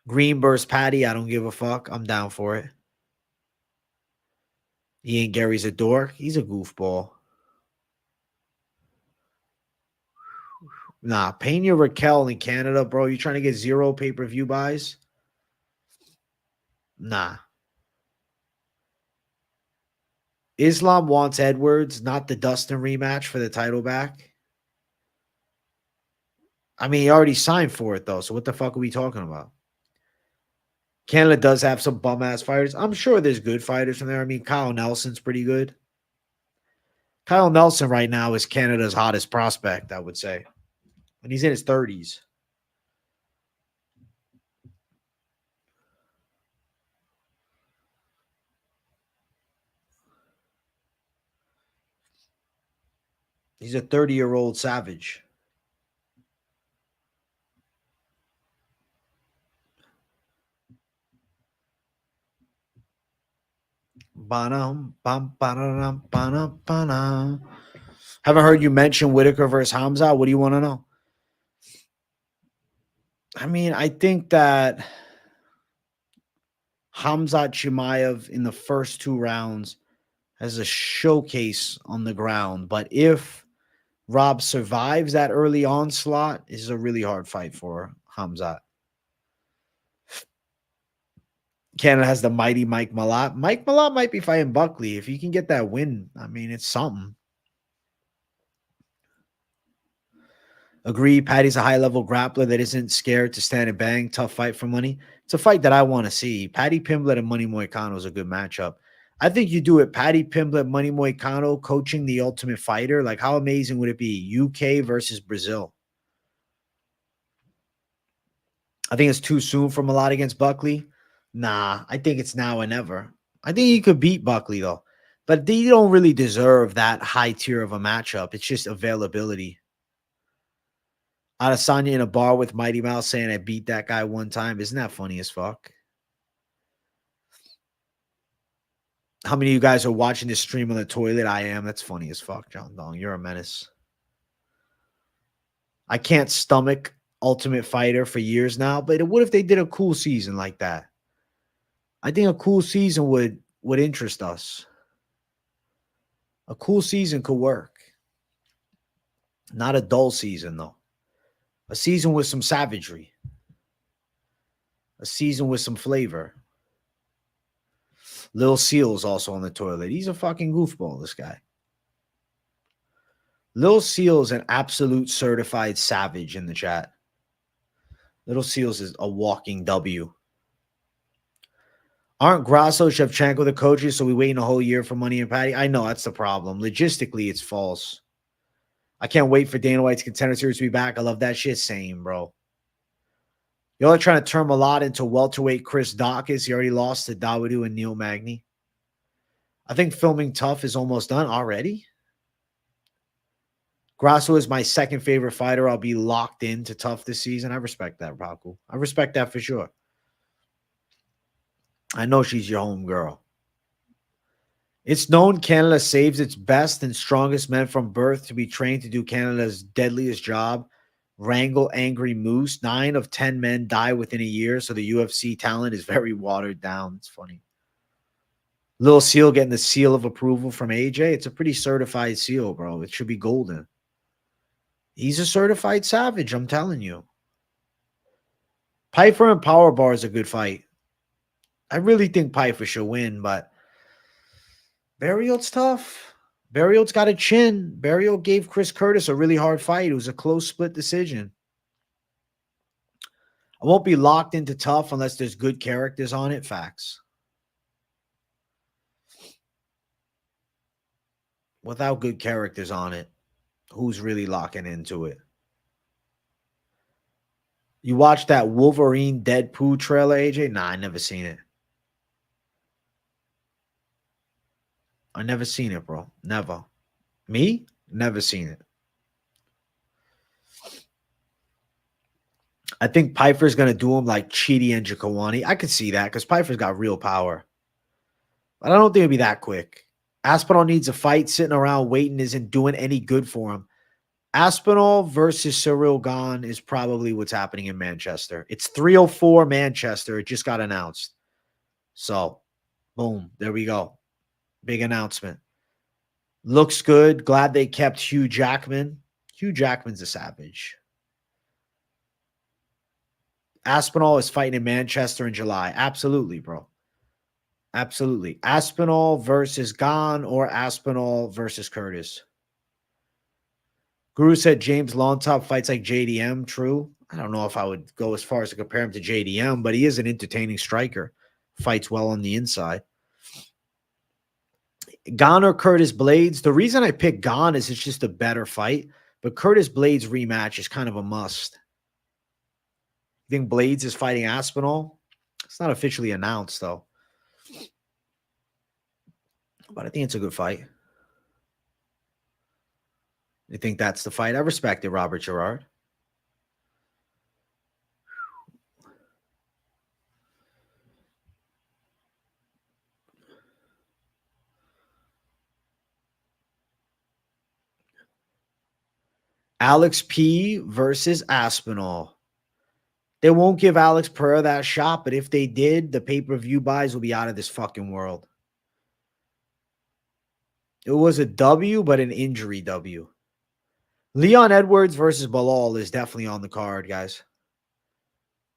Green versus Patty, I don't give a fuck. I'm down for it. Ian Gary's a dork. He's a goofball. Nah, Pena Raquel in Canada, bro. You trying to get 0 pay-per-view buys? Nah. Islam wants Edwards, not the Dustin rematch for the title back. I mean, he already signed for it, though. So what the fuck are we talking about? Canada does have some bum-ass fighters. I'm sure there's good fighters from there. I mean, Kyle Nelson's pretty good. Kyle Nelson right now is Canada's hottest prospect, I would say. And he's in his 30s. He's a 30-year-old savage. Haven't heard you mention Whitaker versus Hamza. What do you want to know? I mean, I think that Hamzat Chimaev in the first 2 rounds has a showcase on the ground. But if Rob survives that early onslaught, this is a really hard fight for Hamzat. Canada has the mighty Mike Malott. Mike Malott might be fighting Buckley. If he can get that win, I mean, it's something. Agree, Patty's a high-level grappler that isn't scared to stand and bang. Tough fight for money. It's a fight that I want to see. Patty Pimblett and Money Moicano is a good matchup. I think you do it, Patty Pimblett, Money Moicano, coaching the Ultimate Fighter. Like, how amazing would it be? UK versus Brazil. I think it's too soon for Malott against Buckley. Nah, I think it's now or never. I think he could beat Buckley, though. But they don't really deserve that high tier of a matchup. It's just availability. Adesanya in a bar with Mighty Mouse saying I beat that guy one time. Isn't that funny as fuck? How many of you guys are watching this stream on the toilet? I am. That's funny as fuck, John Dong. You're a menace. I can't stomach Ultimate Fighter for years now, but what if they did a cool season like that? I think a cool season would interest us. A cool season could work. Not a dull season, though. A season with some savagery. A season with some flavor. Lil Seal's also on the toilet. He's a fucking goofball, this guy. Lil Seal's an absolute certified savage in the chat. Little Seals is a walking W. Aren't Grasso, Shevchenko the coaches, so we waiting a whole year for Money and Patty? I know, that's the problem. Logistically, it's false. I can't wait for Dana White's Contender Series to be back. I love that shit. Same, bro. Y'all are trying to turn Malott into welterweight Chris Dawkins. He already lost to Dawodu and Neil Magny. I think filming Tough is almost done already. Grasso is my second favorite fighter. I'll be locked into Tough this season. I respect that, Baku. I respect that for sure. I know she's your home girl. It's known Canada saves its best and strongest men from birth to be trained to do Canada's deadliest job. Wrangle angry moose. 9 of 10 men die within a year, so the UFC talent is very watered down. It's funny. Lil Seal getting the seal of approval from AJ. It's a pretty certified seal, bro. It should be golden. He's a certified savage, I'm telling you. Pyfer and Power Bar is a good fight. I really think Pyfer should win, but Barrios tough. Barrios got a chin. Barrios gave Chris Curtis a really hard fight. It was a close split decision. I won't be locked into tough unless there's good characters on it. Facts. Without good characters on it, who's really locking into it? You watched that Wolverine Deadpool trailer, AJ? Nah, I never seen it. I never seen it, bro. Never. Me? Never seen it. I think Piper's going to do him like Chidi and Jakawani. I could see that because Piper's got real power. But I don't think it'll be that quick. Aspinall needs a fight. Sitting around waiting isn't doing any good for him. Aspinall versus Cyril Gane is probably what's happening in Manchester. It's 304 Manchester. It just got announced. So, boom. There we go. Big announcement. Looks good. Glad they kept Hugh Jackman. Hugh Jackman's a savage. Aspinall is fighting in Manchester in July. Absolutely, bro. Absolutely. Aspinall versus Gane or Aspinall versus Curtis. Guru said James Longtop fights like JDM. True. I don't know if I would go as far as to compare him to JDM, but he is an entertaining striker. Fights well on the inside. Gane or Curtis Blades. The reason I pick Gane is it's just a better fight, but Curtis Blades rematch is kind of a must. You think Blades is fighting Aspinall? It's not officially announced, though. But I think it's a good fight. You think that's the fight? I respect it, Robert Gerard. Alex P versus Aspinall. They won't give Alex Pereira that shot, but if they did, the pay-per-view buys will be out of this fucking world. It was a W, but an injury W. Leon Edwards versus Bilal is definitely on the card, guys.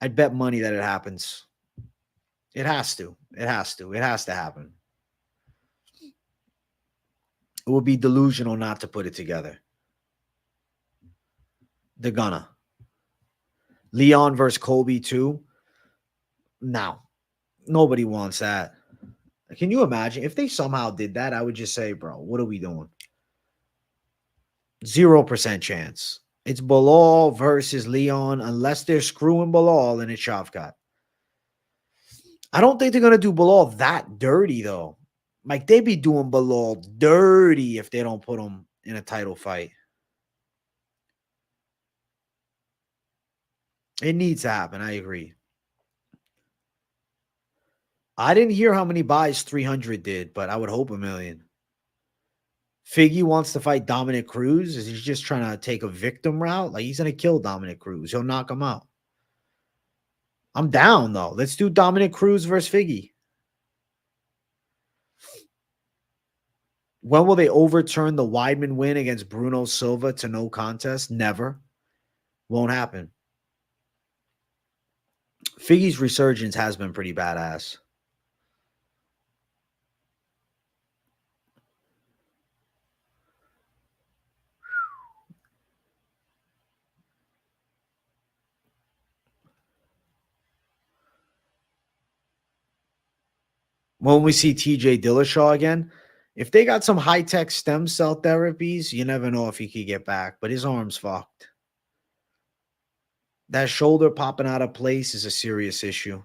I'd bet money that it happens. It has to. It has to. It has to happen. It would be delusional not to put it together. They're gonna. Leon versus Colby too. No. Nobody wants that. Can you imagine? If they somehow did that, I would just say, bro, what are we doing? 0% chance. It's Bilal versus Leon unless they're screwing Bilal and it's Shavkat. I don't think they're going to do Bilal that dirty, though. Like, they be doing Bilal dirty if they don't put him in a title fight. It needs to happen. I agree. I didn't hear how many buys 300 did, but I would hope 1 million. Figgy wants to fight Dominic Cruz. Is he just trying to take a victim route? Like, he's going to kill Dominic Cruz. He'll knock him out. I'm down, though. Let's do Dominic Cruz versus Figgy. When will they overturn the Weidman win against Bruno Silva to no contest? Never. Won't happen. Figgy's resurgence has been pretty badass. When we see TJ Dillashaw again, if they got some high-tech stem cell therapies, you never know if he could get back, but his arm's fucked. That shoulder popping out of place is a serious issue.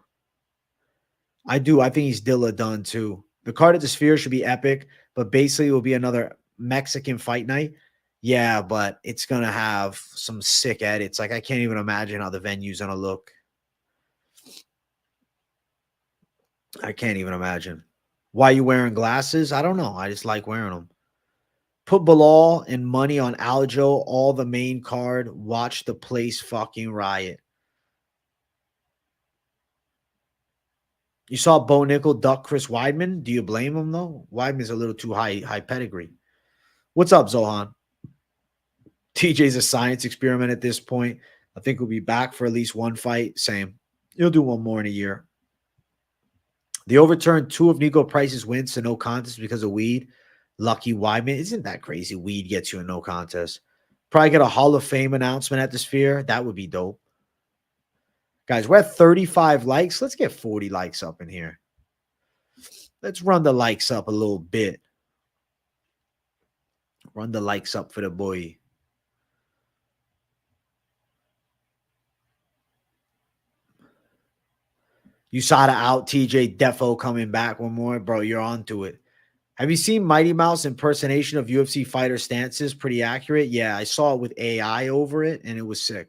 I think he's Dilla done too. The card at the Sphere should be epic, but basically it will be another Mexican fight night. Yeah, but it's going to have some sick edits. Like, I can't even imagine how the venue's going to look. I can't even imagine. Why you wearing glasses? I don't know. I just like wearing them. Put Bilal and money on Aljo, all the main card. Watch the place fucking riot. You saw Bo Nickel duck Chris Weidman. Do you blame him, though? Weidman's a little too high pedigree. What's up, Zohan? TJ's a science experiment at this point. I think we'll be back for at least one fight. Same. He'll do one more in a year. They overturned 2 of Nico Price's wins to no contest because of weed. Lucky Weidman. Isn't that crazy? Weed gets you a no contest. Probably get a Hall of Fame announcement at the Sphere. That would be dope. Guys, we're at 35 likes. Let's get 40 likes up in here. Let's run the likes up a little bit. Run the likes up for the boy. USADA out. TJ Defo coming back one more. Bro, you're on to it. Have you seen Mighty Mouse impersonation of UFC fighter stances? Pretty accurate. Yeah, I saw it with AI over it, and it was sick.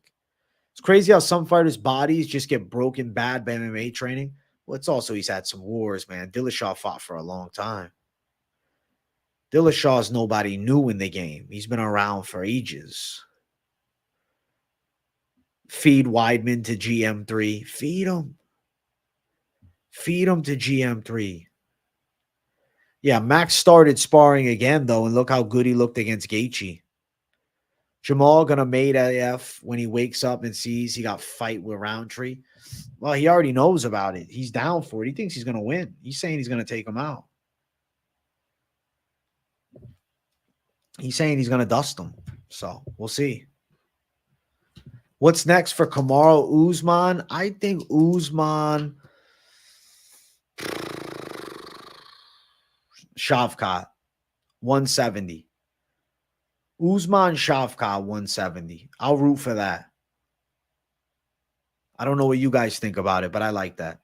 It's crazy how some fighters' bodies just get broken bad by MMA training. Well, it's also he's had some wars, man. Dillashaw fought for a long time. Dillashaw's nobody new in the game. He's been around for ages. Feed Weidman to GM3. Feed him. Feed him to GM3. Yeah, Max started sparring again, though, and look how good he looked against Gaethje. Jamal gonna made AF when he wakes up and sees he got fight with Roundtree. Well, he already knows about it. He's down for it. He thinks he's gonna win. He's saying he's gonna take him out. He's saying he's gonna dust him. So we'll see. What's next for Kamaru Usman? I think Usman Shavkat 170. Usman Shavkat 170. I'll root for that. I don't know what you guys think about it, but I like that.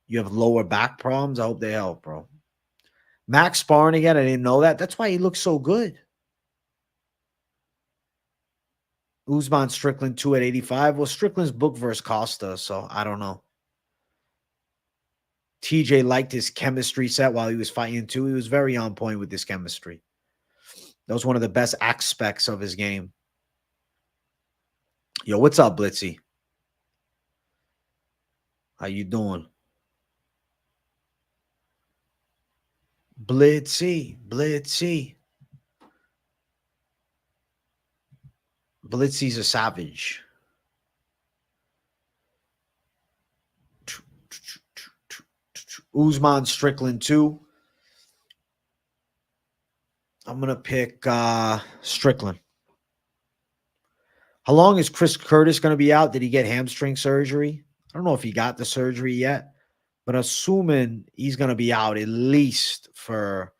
You have lower back problems. I hope they help, bro. Max sparring again. I didn't know that. That's why he looks so good. Usman Strickland 2 at 85. Well, Strickland's book versus Costa, so I don't know. TJ liked his chemistry set while he was fighting too. He was very on point with his chemistry. That was one of the best aspects of his game. Yo, what's up, Blitzy? How you doing? Blitzy, Blitzy. Blitzy's a savage. Usman Strickland 2. I'm going to pick Strickland. How long is Chris Curtis going to be out? Did he get hamstring surgery? I don't know if he got the surgery yet, but assuming he's going to be out at least for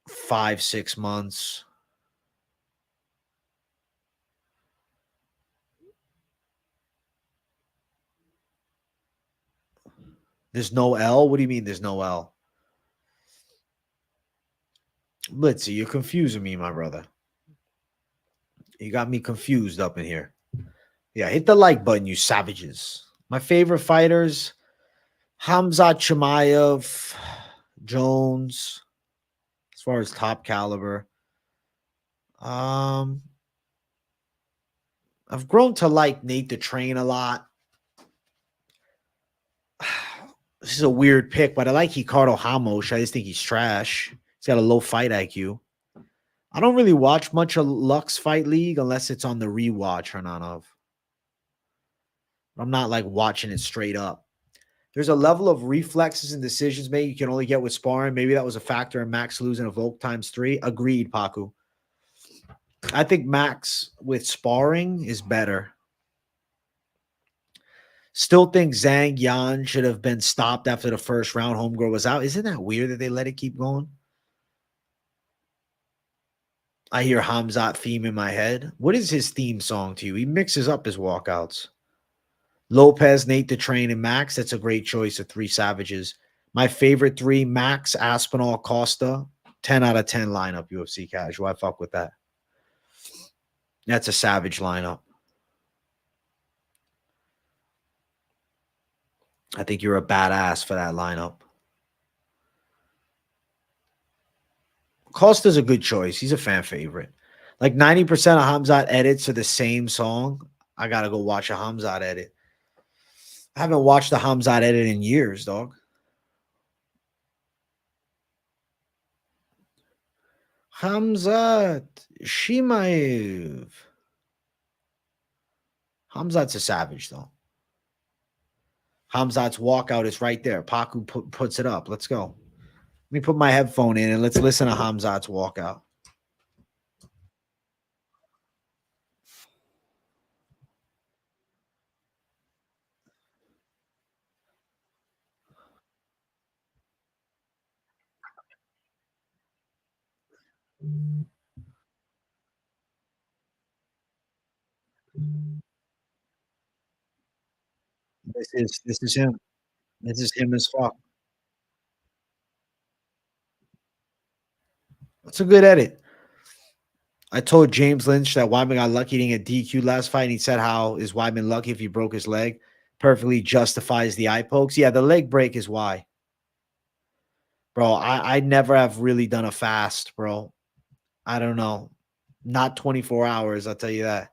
5-6 months. There's no L? What do you mean there's no L? Blitzy, you're confusing me, my brother. You got me confused up in here. Yeah, hit the like button, you savages. My favorite fighters, Hamzat Chimaev, Jones, as far as top caliber. I've grown to like Nate the Train a lot. This is a weird pick, but I like Ricardo Ramos. I just think he's trash. He's got a low fight IQ. I don't really watch much of Lux Fight League unless it's on the rewatch or none of. I'm not like watching it straight up. There's a level of reflexes and decisions made you can only get with sparring. Maybe that was a factor in Max losing a Volk ×3. Agreed, Paku. I think Max with sparring is better. Still think Zhang Yan should have been stopped after the first round. Homegirl was out. Isn't that weird that they let it keep going? I hear Hamzat theme in my head. What is his theme song to you? He mixes up his walkouts. Lopez, Nate the Train, and Max. That's a great choice of 3 savages. My favorite 3, Max, Aspinall, Costa. 10 out of 10 lineup, UFC casual. I fuck with that. That's a savage lineup. I think you're a badass for that lineup. Costa's a good choice. He's a fan favorite. Like 90% of Hamzat edits are the same song. I got to go watch a Hamzat edit. I haven't watched the Hamzat edit in years, dog. Hamzat Shimaev. Hamzat's a savage, though. Hamzat's walkout is right there. Paku puts it up. Let's go. Let me put my headphone in and let's listen to Hamzat's walkout. This is him. This is him as fuck. It's a good edit. I told James Lynch that Wyman got lucky getting a DQ last fight, and he said how is Wyman lucky if he broke his leg? Perfectly justifies the eye pokes. Yeah, the leg break is why. Bro, I never have really done a fast, bro. I don't know. Not 24 hours, I'll tell you that.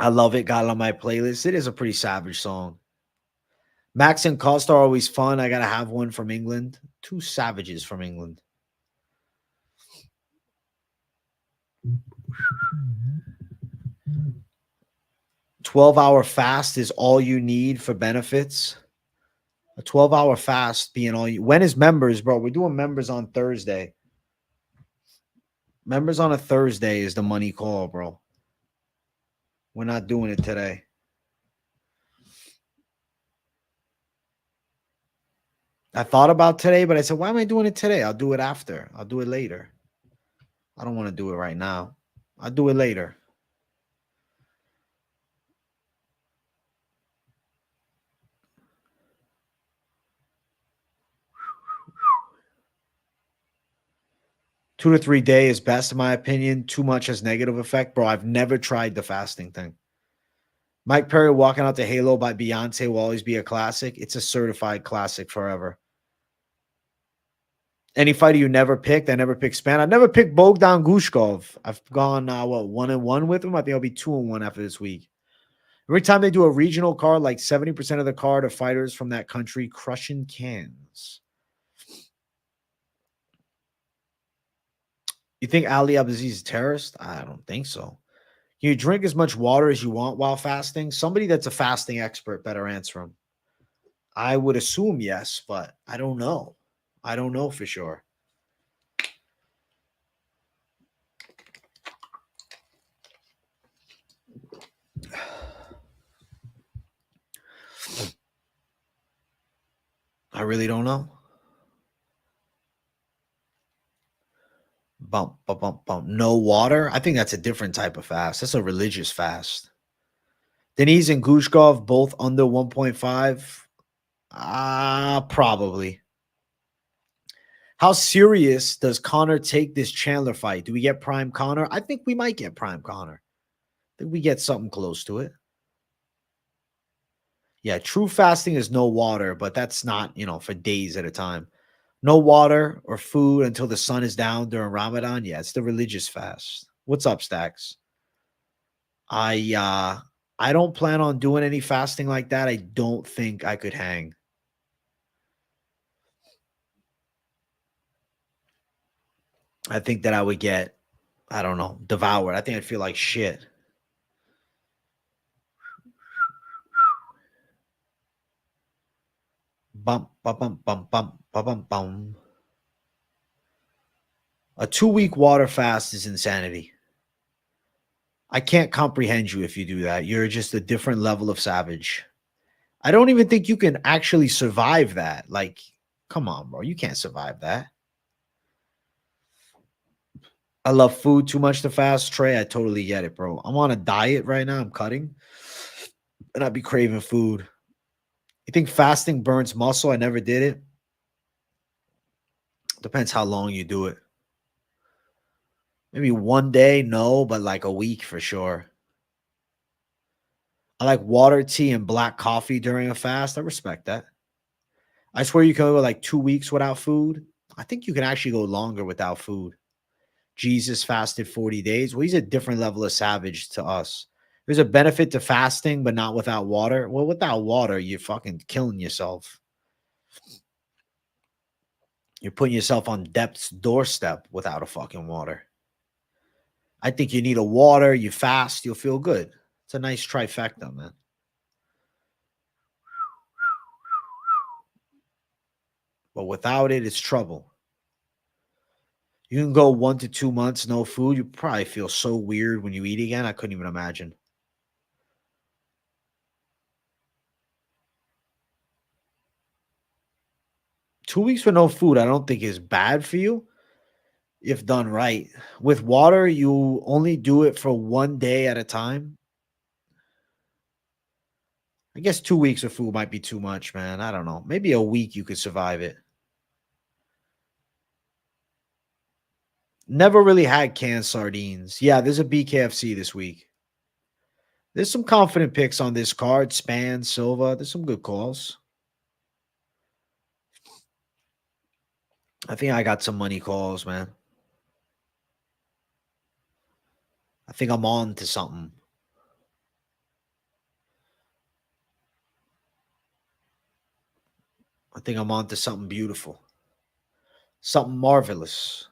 I love it. Got it on my playlist. It is a pretty savage song. Max and Costa are always fun. I gotta have one from England. Two savages from England. 12-hour fast is all you need for benefits. A 12-hour fast being all you. When is members, bro? We're doing members on Thursday. Members on a Thursday is the money call, bro. We're not doing it today. I thought about today, but I said, why am I doing it today? I'll do it after. I'll do it later. I don't want to do it right now. I'll do it later. Two to 3 days is best, in my opinion. Too much has negative effect. Bro, I've never tried the fasting thing. Mike Perry walking out to Halo by Beyonce will always be a classic. It's a certified classic forever. Any fighter you never picked? I never picked Span. I never picked Bogdan Gushkov. I've gone, 1-1 with him? I think I'll be 2-1 after this week. Every time they do a regional card, like 70% of the card are fighters from that country crushing cans. You think Ali Abdelaziz is a terrorist? I don't think so. Can you drink as much water as you want while fasting? Somebody that's a fasting expert better answer him. I would assume yes, but I don't know. I don't know for sure. I really don't know. Bump, bump, bump, bump. No water? I think that's a different type of fast. That's a religious fast. Denise and Gushkov both under 1.5? Probably. How serious does Connor take this Chandler fight? Do we get prime Connor? I think we might get prime Connor. I think we get something close to it. Yeah, true fasting is no water, but that's not, for days at a time. No water or food until the sun is down during Ramadan. Yeah, it's the religious fast. What's up, Stacks? I don't plan on doing any fasting like that. I don't think I could hang. I think that I would get, I don't know, devoured. I think I'd feel like shit. Bump, bump, bump, bump, bump, bump, bump, bump. A 2-week water fast is insanity. I can't comprehend you if you do that. You're just a different level of savage. I don't even think you can actually survive that. Like, come on, bro. You can't survive that. I love food too much to fast. Trey, I totally get it, bro. I'm on a diet right now. I'm cutting. And I'd be craving food. You think fasting burns muscle? I never did it. Depends how long you do it. Maybe one day, no, but like a week for sure. I like water, tea, and black coffee during a fast. I respect that. I swear you can go like 2 weeks without food. I think you can actually go longer without food. Jesus fasted 40 days. Well, he's a different level of savage to us. There's a benefit to fasting, but not without water. Well, without water, you're fucking killing yourself. You're putting yourself on death's doorstep without a fucking water. I think you need a water. You fast, you'll feel good. It's a nice trifecta, man. But without it, it's trouble. You can go 1 to 2 months no food. You probably feel so weird when you eat again. I couldn't even imagine. 2 weeks with no food, I don't think is bad for you if done right. With water, you only do it for 1 day at a time. I guess 2 weeks of food might be too much, man. I don't know. Maybe a week you could survive it. Never really had canned sardines. Yeah, there's a BKFC this week. There's some confident picks on this card. Span, Silva. There's some good calls. I think I got some money calls, man. I think I'm on to something. I think I'm on to something beautiful. Something marvelous.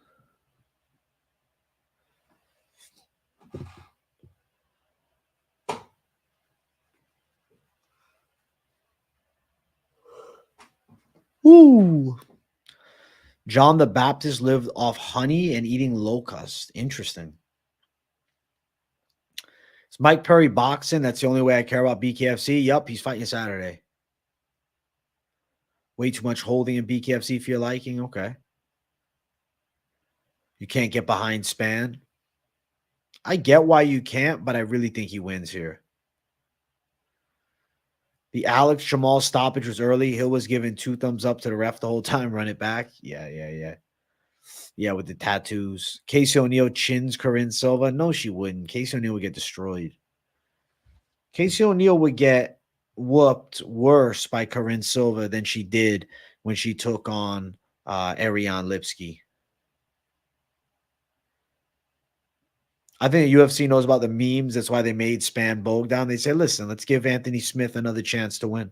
Ooh. John the Baptist lived off honey and eating locusts. Interesting. It's Mike Perry boxing. That's the only way I care about BKFC. Yup, he's fighting Saturday. Way too much holding in BKFC for your liking. Okay. You can't get behind Span. I get why you can't, but I really think he wins here. The Alex Jamal stoppage was early. Hill was giving 2 thumbs up to the ref the whole time. Run it back. Yeah. Yeah, with the tattoos. Casey O'Neill chins Corinne Silva. No, she wouldn't. Casey O'Neill would get destroyed. Casey O'Neill would get whooped worse by Corinne Silva than she did when she took on Ariane Lipsky. I think the UFC knows about the memes. That's why they made Span Bogdan. They say, listen, let's give Anthony Smith another chance to win.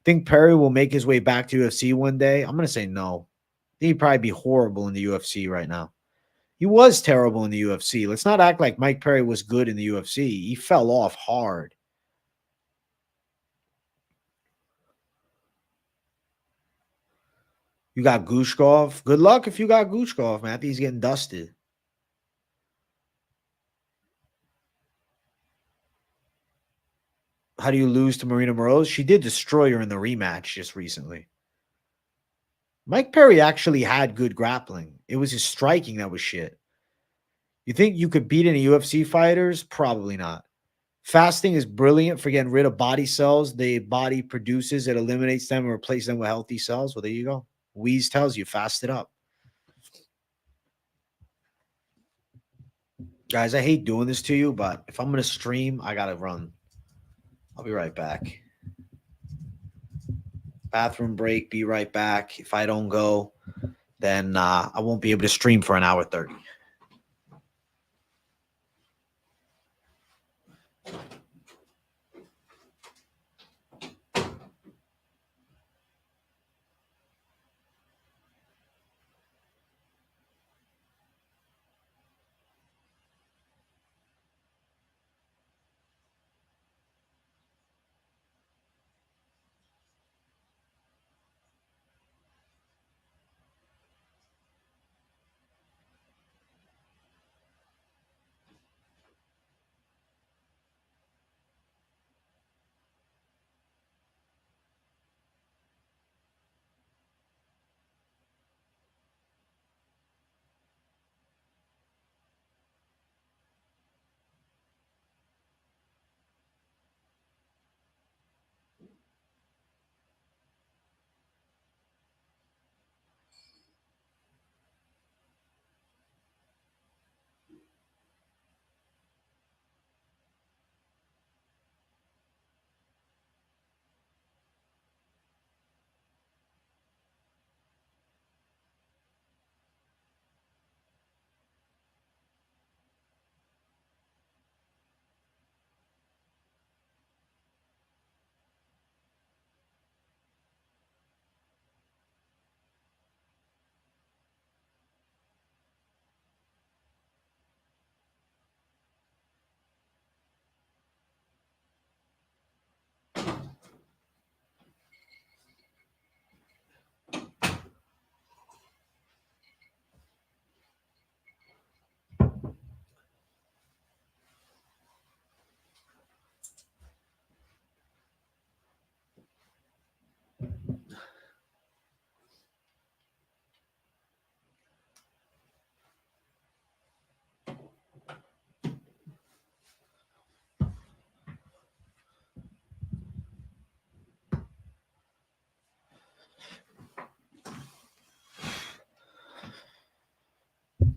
Think Perry will make his way back to UFC one day? I'm going to say no. I think he'd probably be horrible in the UFC right now. He was terrible in the UFC. Let's not act like Mike Perry was good in the UFC. He fell off hard. You got Gushkov. Good luck if you got Gushkov, man. I think he's getting dusted. How do you lose to Marina Moroz? She did destroy her in the rematch just recently. Mike Perry actually had good grappling. It was his striking that was shit. You think you could beat any UFC fighters? Probably not. Fasting is brilliant for getting rid of body cells the body produces. It eliminates them and replaces them with healthy cells. Well, there you go. Wheeze tells you, fast it up. Guys, I hate doing this to you, but if I'm going to stream, I got to run. I'll be right back. Bathroom break, be right back. If I don't go, then I won't be able to stream for an hour 30.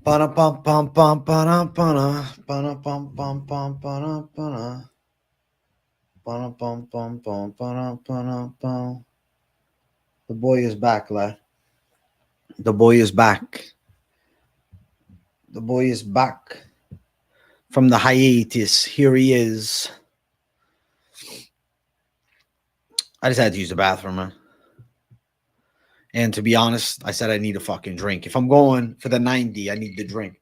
Ba bum bum bum ba ba ba bum bum bum ba ba bum bum bum bum. The boy is back, lad. The boy is back. The boy is back from the hiatus. Here he is. I just had to use the bathroom, man. And to be honest, I said I need a fucking drink. If I'm going for the 90, I need the drink.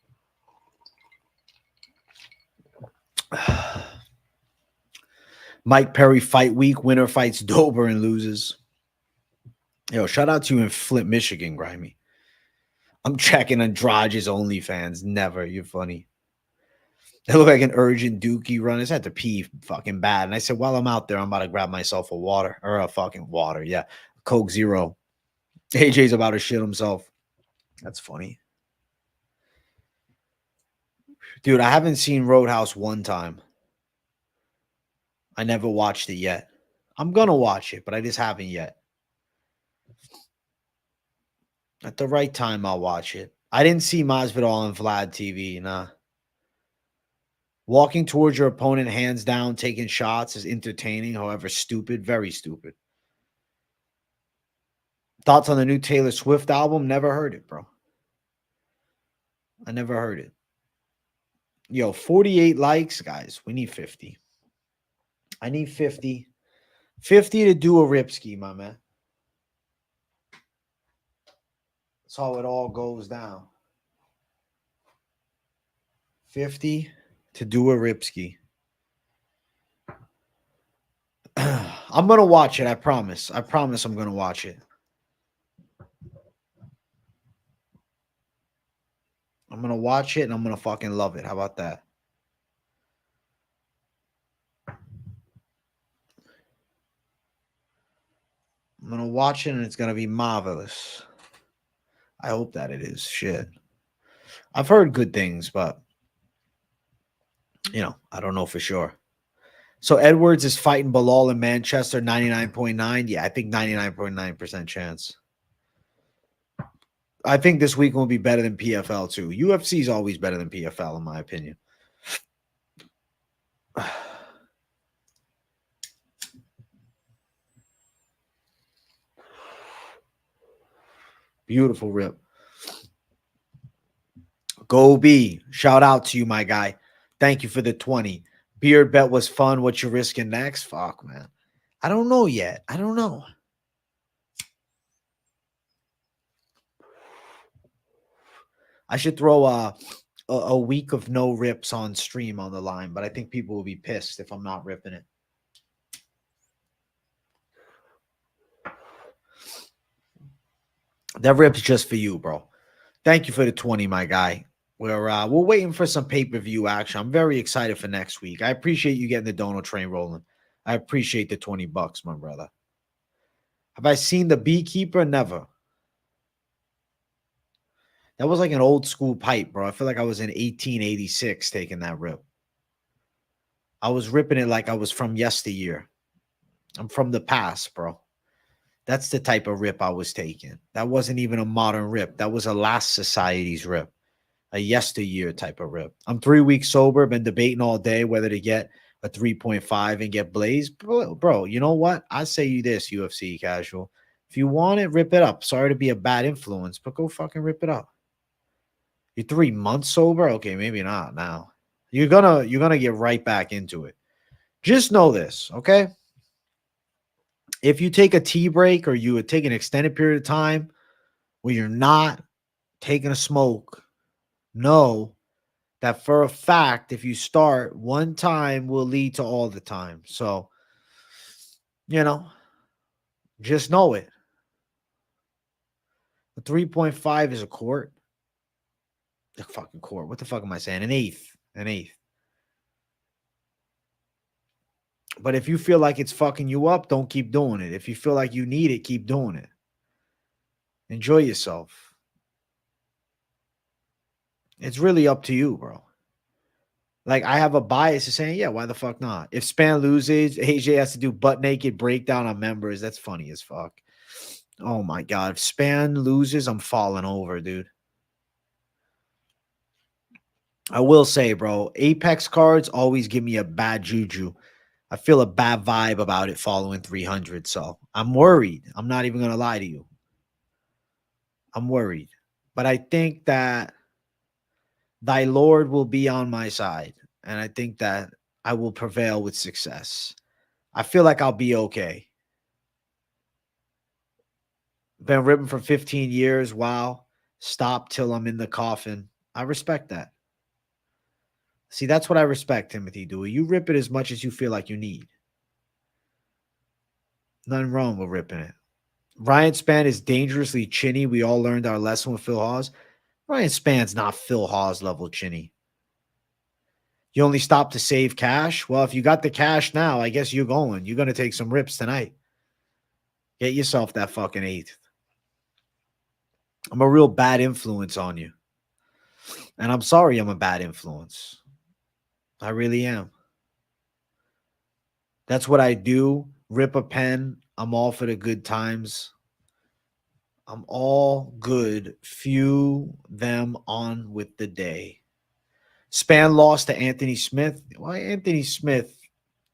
Mike Perry fight week. Winner fights Dober and loses. Yo, shout out to you in Flint, Michigan, Grimy. I'm checking Andrade's OnlyFans. Never. You're funny. It looked like an urgent dookie run. I just had to pee fucking bad. And I said, while I'm out there, I'm about to grab myself a water. Or a fucking water. Yeah. Coke Zero. AJ's about to shit himself. That's funny. Dude, I haven't seen Roadhouse one time. I never watched it yet. I'm going to watch it, but I just haven't yet. At the right time, I'll watch it. I didn't see Masvidal on Vlad TV, nah. Walking towards your opponent, hands down, taking shots is entertaining, however stupid, very stupid. Thoughts on the new Taylor Swift album? Never heard it, bro. I never heard it. Yo, 48 likes, guys. We need 50. I need 50. 50 to do a Ripski, my man. That's how it all goes down. 50 to do a Ripski. I'm going to watch it, I promise. I promise I'm going to watch it. I'm going to watch it and I'm going to fucking love it. How about that? I'm going to watch it and it's going to be marvelous. I hope that it is. Shit. I've heard good things, but, you know, I don't know for sure. So Edwards is fighting Bilal in Manchester, 99.9. Yeah, I think 99.9% chance. I think this week will be better than PFL too. UFC is always better than PFL in my opinion. Beautiful rip. Go B. Shout out to you, my guy. Thank you for the 20. Beard bet was fun. What you risking next? Fuck, man. I don't know yet. I don't know. I should throw a week of no rips on stream on the line, but I think people will be pissed if I'm not ripping it. That rip's just for you, bro. Thank you for the 20, my guy. We're waiting for some pay-per-view action. I'm very excited for next week. I appreciate you getting the Dono train rolling. I appreciate the $20, my brother. Have I seen The Beekeeper? Never. That was like an old school pipe, bro. I feel like I was in 1886 taking that rip. I was ripping it like I was from yesteryear. I'm from the past, bro. That's the type of rip I was taking. That wasn't even a modern rip. That was a last society's rip. A yesteryear type of rip. I'm 3 weeks sober. Been debating all day whether to get a 3.5 and get blazed. Bro, you know what? I say you this, UFC casual. If you want it, rip it up. Sorry to be a bad influence, but go fucking rip it up. You're 3 months sober? Okay, maybe not now. You're gonna get right back into it. Just know this, okay? If you take a tea break or you would take an extended period of time where you're not taking a smoke, know that for a fact, if you start, one time will lead to all the time. So, you know, just know it. The 3.5 is a quart. A fucking quart. What the fuck am I saying? An eighth. An eighth. But if you feel like it's fucking you up, don't keep doing it. If you feel like you need it, keep doing it. Enjoy yourself. It's really up to you, bro. Like, I have a bias to saying, yeah, why the fuck not? If Span loses, AJ has to do butt naked breakdown on members. That's funny as fuck. Oh my God. If Span loses, I'm falling over, dude. I will say, bro, Apex cards always give me a bad juju. I feel a bad vibe about it following 300. So I'm worried. I'm not even going to lie to you. I'm worried. But I think that thy Lord will be on my side. And I think that I will prevail with success. I feel like I'll be okay. Been ripping for 15 years. Wow. Stop till I'm in the coffin. I respect that. See, that's what I respect, Timothy Dewey. You rip it as much as you feel like you need. Nothing wrong with ripping it. Ryan Spann is dangerously chinny. We all learned our lesson with Phil Hawes. Ryan Spann's not Phil Hawes level chinny. You only stop to save cash? Well, if you got the cash now, I guess you're going. You're going to take some rips tonight. Get yourself that fucking eighth. I'm a real bad influence on you. And I'm sorry I'm a bad influence. I really am. That's what I do. Rip a pen. I'm all for the good times. I'm all good. Few them on with the day. Span lost to Anthony Smith. Well, Anthony Smith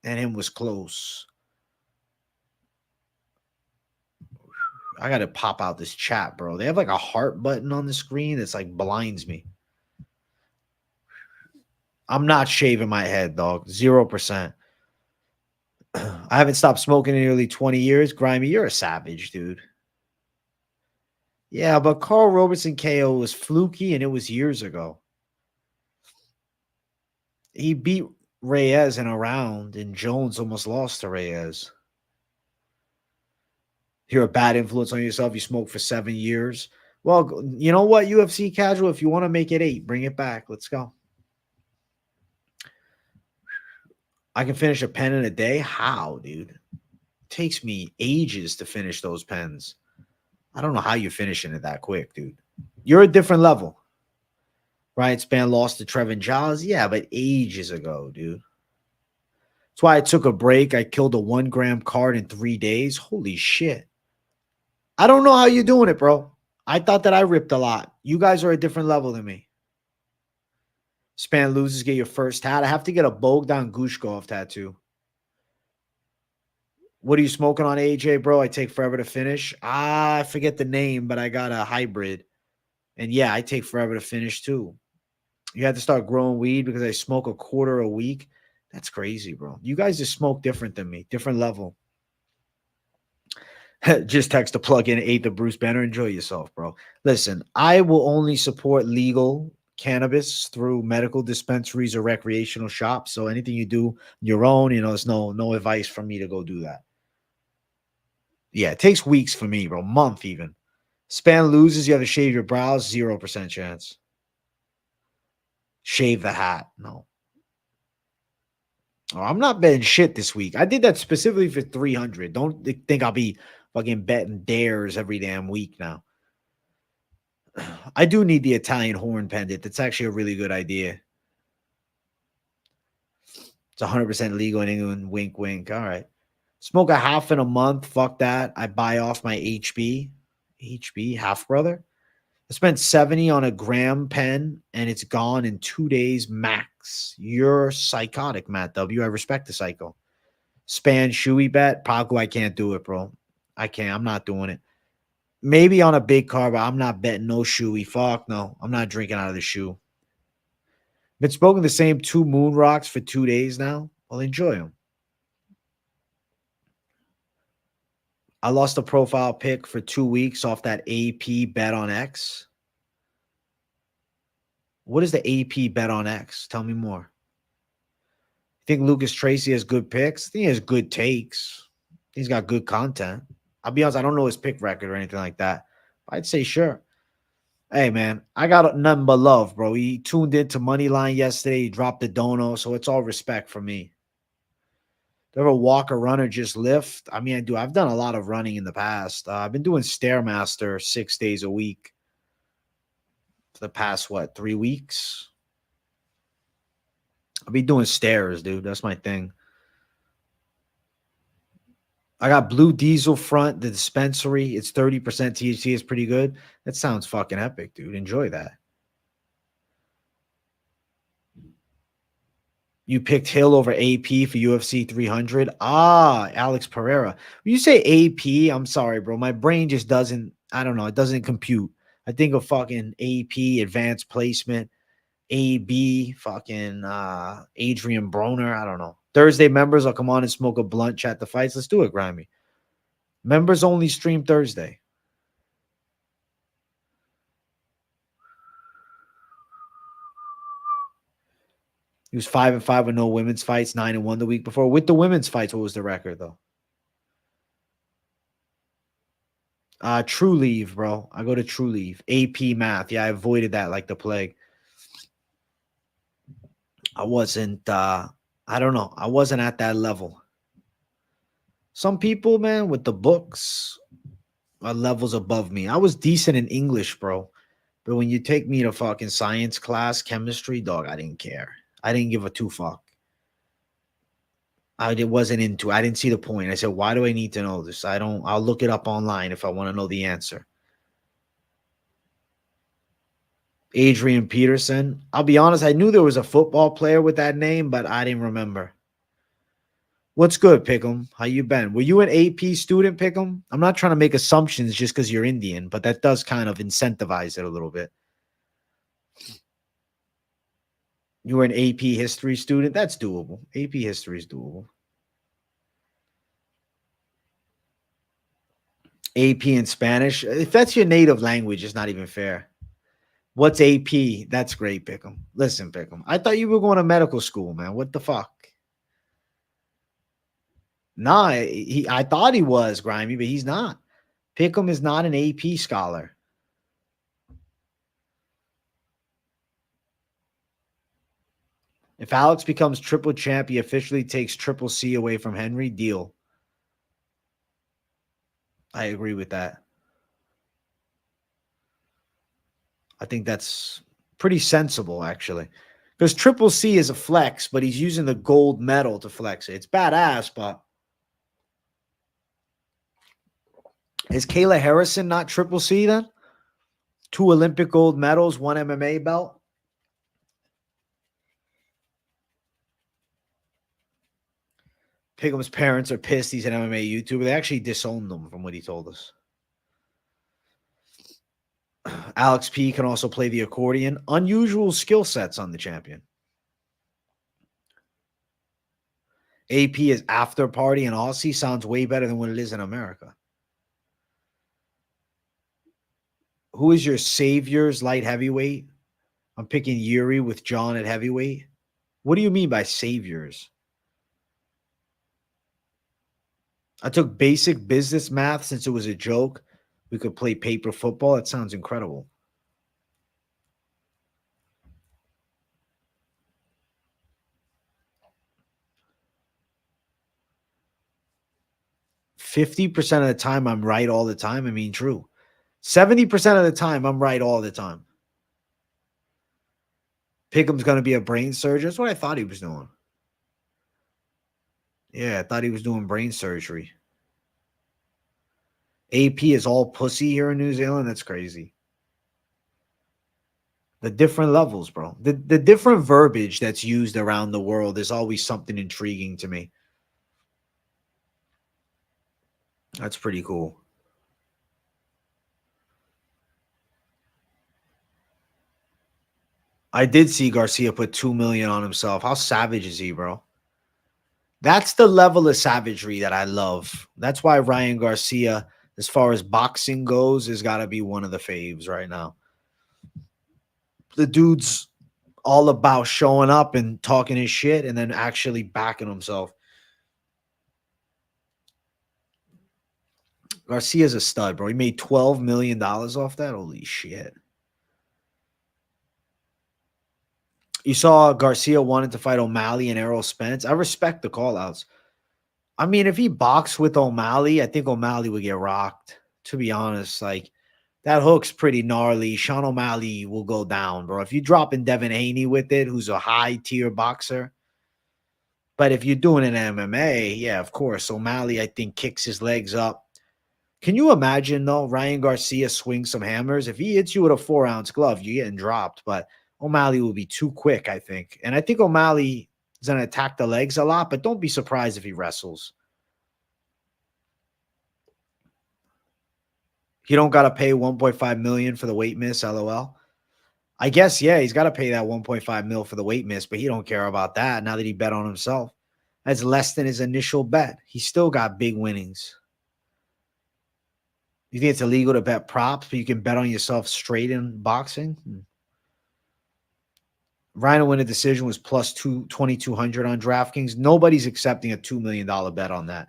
and him was close. I got to pop out this chat, bro. They have like a heart button on the screen that's like blinds me. I'm not shaving my head, dog. 0%. I haven't stopped smoking in nearly 20 years. Grimy, you're a savage, dude. Yeah, but Carl Robertson KO was fluky and it was years ago. He beat Reyes in a round and Jones almost lost to Reyes. You're a bad influence on yourself. You smoked for 7 years. Well, you know what, UFC casual, if you want to make it 8, bring it back. Let's go. I can finish a pen in a day? How, dude? It takes me ages to finish those pens. I don't know how you're finishing it that quick, dude. You're a different level. Ryan Spann lost to Trevin Giles? Yeah, but ages ago, dude. That's why I took a break. I killed a 1 gram card in 3 days. Holy shit. I don't know how you're doing it, bro. I thought that I ripped a lot. You guys are a different level than me. Span loses, get your first tat. I have to get a Bogdan Gushkov tattoo. What are you smoking on, AJ, bro? I take forever to finish. I forget the name, but I got a hybrid. And yeah, I take forever to finish too. You had to start growing weed because I smoke a quarter a week. That's crazy, bro. You guys just smoke different than me. Different level. Just text to plug in 8 to Bruce Banner. Enjoy yourself, bro. Listen, I will only support legal cannabis through medical dispensaries or recreational shops. So anything you do your own, there's no advice from me to go do that. Yeah, it takes weeks for me, bro. Month even. Span loses, you have to shave your brows. 0% chance. Shave the hat. No. Oh, I'm not betting shit this week. I did that specifically for 300. Don't think I'll be fucking betting dares every damn week now. I do need the Italian horn pendant. That's actually a really good idea. It's 100% legal in England. Wink, wink. All right. Smoke a half in a month. Fuck that. I buy off my HB. HB, half brother. I spent 70 on a gram pen and it's gone in 2 days max. You're psychotic, Matt W. I respect the psycho. Span shoey bet. Paco, I can't do it, bro. I can't. I'm not doing it. Maybe on a big car, but I'm not betting no shoey. Fuck no. I'm not drinking out of the shoe. Been smoking the same 2 moon rocks for 2 days now. I'll enjoy them. I lost a profile pic for 2 weeks off that AP bet on X. What is the AP bet on X? Tell me more. Think Lucas Tracy has good picks? I think he has good takes. He's got good content. I'll be honest, I don't know his pick record or anything like that. I'd say sure. Hey, man, I got nothing but love, bro. He tuned into Moneyline yesterday. He dropped the dono, so it's all respect for me. Do you ever walk or run or just lift? I mean, I do. I've done a lot of running in the past. I've been doing Stairmaster 6 days a week for the past, 3 weeks? I'll be doing stairs, dude. That's my thing. I got Blue Diesel front, the dispensary. It's 30% THC. It's pretty good. That sounds fucking epic, dude. Enjoy that. You picked Hill over AP for UFC 300. Ah, Alex Pereira. When you say AP, I'm sorry, bro. My brain just doesn't, I don't know, it doesn't compute. I think of fucking AP, advanced placement, AB, fucking Adrian Broner. I don't know. Thursday members will come on and smoke a blunt, chat the fights. Let's do it, Grimy. Members only stream Thursday. He was 5-5 with no women's fights, 9-1 the week before. With the women's fights, what was the record though? True Leave, bro. I go to True Leave. AP math. Yeah, I avoided that like the plague. I wasn't I don't know. I wasn't at that level. Some people, man, with the books are levels above me. I was decent in English, bro. But when you take me to fucking science class, chemistry, dog, I didn't care. I didn't give a two fuck. I wasn't into. I didn't see the point. I said, why do I need to know this? I'll look it up online if I want to know the answer. Adrian Peterson. I'll be honest, I knew there was a football player with that name, but I didn't remember. What's good, Pick'em? How you been? Were you an AP student, Pick'em? I'm not trying to make assumptions just because you're Indian, but that does kind of incentivize it a little bit. You were an AP history student? That's doable. AP history is doable. AP in Spanish. If that's your native language, it's not even fair. What's AP? That's great, Pick'em. Listen, Pick'em. I thought you were going to medical school, man. What the fuck? Nah, I thought he was, Grimy, but he's not. Pick'em is not an AP scholar. If Alex becomes triple champ, he officially takes Triple C away from Henry. Deal. I agree with that. I think that's pretty sensible, actually. Because Triple C is a flex, but he's using the gold medal to flex it. It's badass, but is Kayla Harrison not Triple C then? 2 Olympic gold medals, 1 MMA belt. Pickham's parents are pissed he's an MMA YouTuber. They actually disowned him from what he told us. Alex P can also play the accordion. Unusual skill sets on the champion. AP is after party in Aussie. Sounds way better than what it is in America. Who is your saviors light heavyweight? I'm picking Yuri with John at heavyweight. What do you mean by saviors? I took basic business math since it was a joke. We could play paper football. That sounds incredible. "50% of the time, I'm right all the time." I mean, true. 70% of the time, I'm right all the time. Pickham's going to be a brain surgeon. That's what I thought he was doing. Yeah, I thought he was doing brain surgery. AP is all pussy here in New Zealand. That's crazy. The different levels, bro. The different verbiage that's used around the world is always something intriguing to me. That's pretty cool. I did see Garcia put 2 million on himself. How savage is he, bro? That's the level of savagery that I love. That's why Ryan Garcia, as far as boxing goes, has got to be one of the faves right now. The dude's all about showing up and talking his shit and then actually backing himself. Garcia's a stud, bro. He made $12 million off that. Holy shit. You saw Garcia wanted to fight O'Malley and Errol Spence. I respect the call-outs. I mean, if he boxed with O'Malley, I think O'Malley would get rocked, to be honest. Like, that hook's pretty gnarly. Sean O'Malley will go down, bro. If you drop in Devin Haney with it, who's a high-tier boxer. But if you're doing an MMA, yeah, of course. O'Malley, I think, kicks his legs up. Can you imagine, though, Ryan Garcia swings some hammers? If he hits you with a 4-ounce glove, you're getting dropped. But O'Malley will be too quick, I think. And I think O'Malley, He's going to attack the legs a lot, but don't be surprised if he wrestles. He don't got to pay $1.5 million for the weight miss, LOL. I guess, yeah, he's got to pay that $1.5 million for the weight miss, but he don't care about that now that he bet on himself. That's less than his initial bet. He still got big winnings. You think it's illegal to bet props, but you can bet on yourself straight in boxing? Ryan to win a decision was plus 2,200 on DraftKings. Nobody's accepting a $2 million bet on that.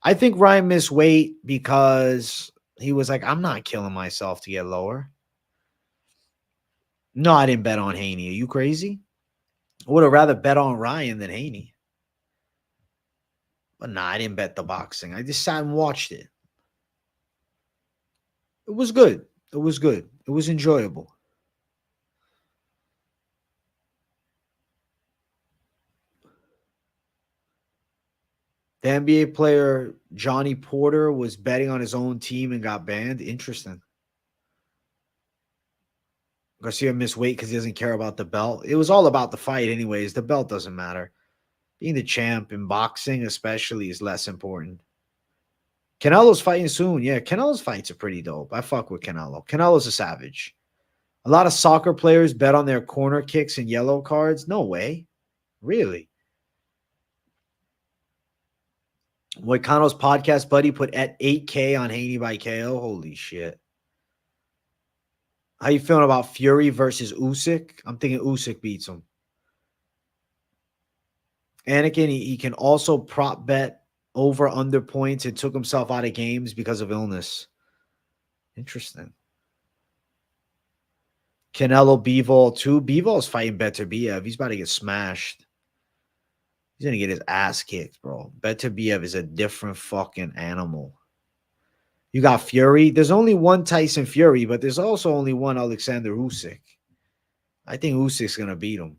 I think Ryan missed weight because he was like, I'm not killing myself to get lower. No, I didn't bet on Haney. Are you crazy? I would have rather bet on Ryan than Haney. But nah, I didn't bet the boxing. I just sat and watched it. It was good. It was good. It was enjoyable. The NBA player Johnny Porter was betting on his own team and got banned. Interesting. Garcia missed weight because he doesn't care about the belt. It was all about the fight anyways. The belt doesn't matter. Being the champ in boxing especially is less important. Canelo's fighting soon. Yeah, Canelo's fights are pretty dope. I fuck with Canelo. Canelo's a savage. A lot of soccer players bet on their corner kicks and yellow cards. No way. Really? Moicano's podcast buddy put at 8K on Haney by KO. Holy shit. How you feeling about Fury versus Usyk? I'm thinking Usyk beats him. Anakin, he can also prop bet over under points and took himself out of games because of illness. Interesting. Canelo Bivol too. Bivol's fighting Beterbiev. He's about to get smashed. He's going to get his ass kicked, bro. Beterbiev is a different fucking animal. You got Fury. There's only one Tyson Fury, but there's also only one Alexander Usyk. I think Usyk's going to beat him.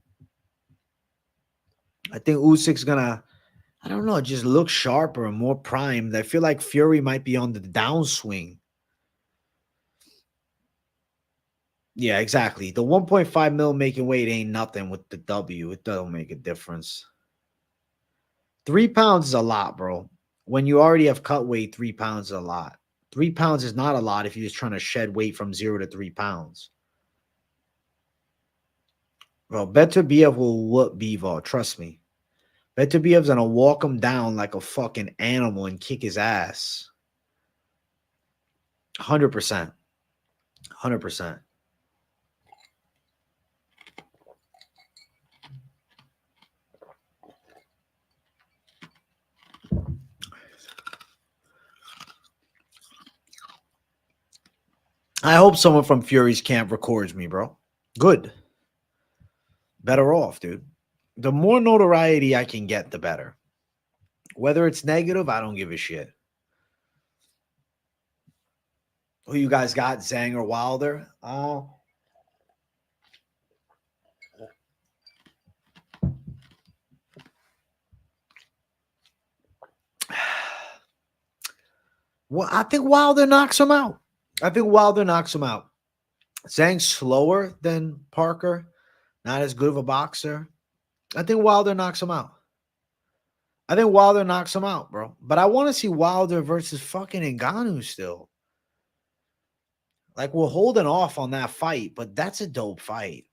I think Usyk's going to, I don't know, just look sharper and more primed. I feel like Fury might be on the downswing. Yeah, exactly. The 1.5 mil making weight ain't nothing with the W. It doesn't make a difference. 3 pounds is a lot, bro. When you already have cut weight, 3 pounds is a lot. 3 pounds is not a lot if you're just trying to shed weight from 0 to 3 pounds. Bro, Beterbiev will whoop Bivol. Trust me. Beterbiev's going to walk him down like a fucking animal and kick his ass. 100%. 100%. I hope someone from Fury's camp records me, bro. Good. Better off, dude. The more notoriety I can get, the better. Whether it's negative, I don't give a shit. Who you guys got, Zhang or Wilder? Well, I think Wilder knocks him out. Zhang's slower than Parker. Not as good of a boxer. I think Wilder knocks him out. Bro. But I want to see Wilder versus fucking Ngannou still. Like, we're holding off on that fight, but that's a dope fight.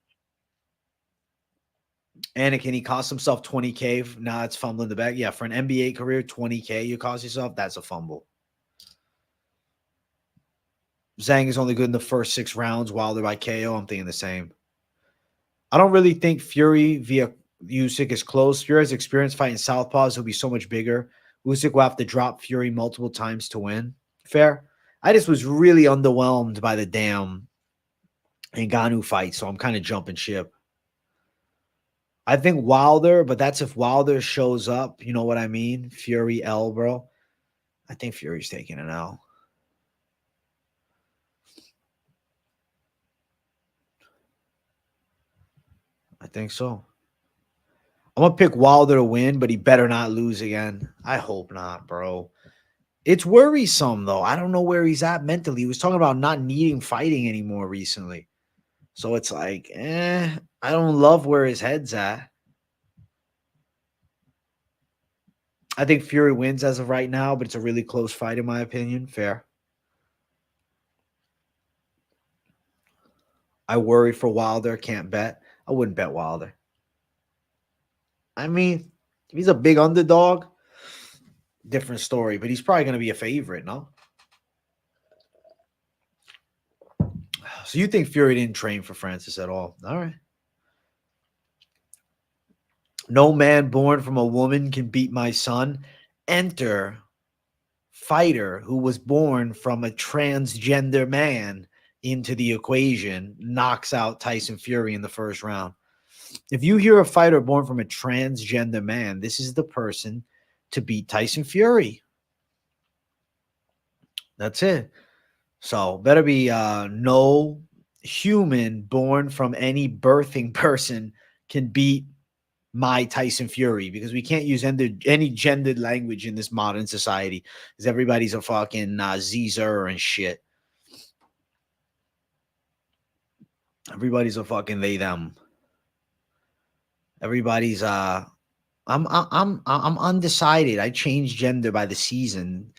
Anakin, he cost himself 20K. Now it's fumbling the bag. Yeah, for an NBA career, 20K you cost yourself, that's a fumble. Zhang is only good in the first 6 rounds. Wilder by KO, I'm thinking the same. I don't really think Fury via Usyk is close. Fury has experience fighting southpaws. He'll be so much bigger. Usyk will have to drop Fury multiple times to win. Fair. I just was really underwhelmed by the damn Ngannou fight, so I'm kind of jumping ship. I think Wilder, but that's if Wilder shows up. You know what I mean? Fury L, bro. I think Fury's taking an L. I think so. I'm going to pick Wilder to win, but he better not lose again. I hope not, bro. It's worrisome, though. I don't know where he's at mentally. He was talking about not needing fighting anymore recently. So it's like, I don't love where his head's at. I think Fury wins as of right now, but it's a really close fight in my opinion. Fair. I worry for Wilder. Can't bet. I wouldn't bet Wilder. I mean, if he's a big underdog, different story. But he's probably going to be a favorite, no? So you think Fury didn't train for Francis at all? All right. No man born from a woman can beat my son. Enter fighter who was born from a transgender man into the equation, knocks out Tyson Fury in the first round. If you hear a fighter born from a transgender man, this is the person to beat Tyson Fury. That's it. So better be no human born from any birthing person can beat my Tyson Fury, because we can't use any gendered language in this modern society because everybody's a fucking Zer and shit. Everybody's a fucking they them. Everybody's I'm undecided. I change gender by the season.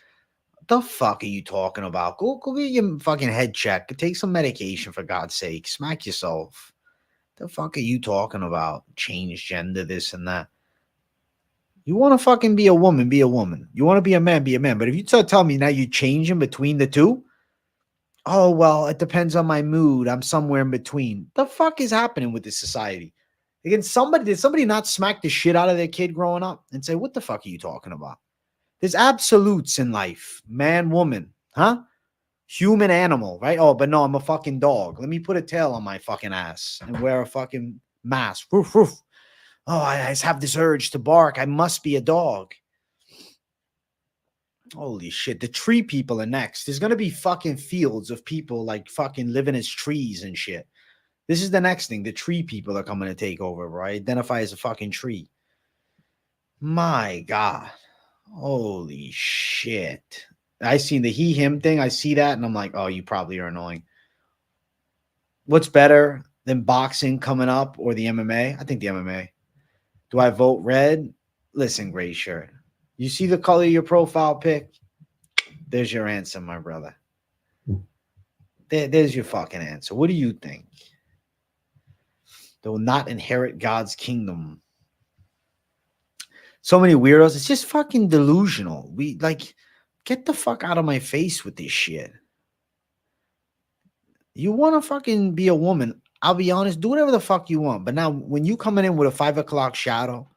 What the fuck are you talking about? Go get your fucking head checked. Take some medication for God's sake. Smack yourself. The fuck are you talking about? Change gender, this and that. You want to fucking be a woman, be a woman. You want to be a man, be a man. But if you start telling me now you're changing between the two, oh, well, it depends on my mood. I'm somewhere in between. The fuck is happening with this society? Again, did somebody not smack the shit out of their kid growing up and say, what the fuck are you talking about? There's absolutes in life. Man, woman, huh? Human, animal, right? Oh, but no, I'm a fucking dog. Let me put a tail on my fucking ass and wear a fucking mask. Roof, roof. Oh, I just have this urge to bark. I must be a dog. Holy shit. The tree people are next. There's going to be fucking fields of people like fucking living as trees and shit. This is the next thing. The tree people are coming to take over, right? Identify as a fucking tree. My God. Holy shit. I seen the he, him thing. I see that and I'm like, oh, you probably are annoying. What's better than boxing coming up or the MMA? I think the MMA. Do I vote red? Listen, gray shirt. You see the color of your profile pic? There's your answer, my brother. There's your fucking answer. What do you think? They will not inherit God's kingdom. So many weirdos. It's just fucking delusional. Get the fuck out of my face with this shit. You want to fucking be a woman? I'll be honest. Do whatever the fuck you want. But now, when you coming in with a 5 o'clock shadow,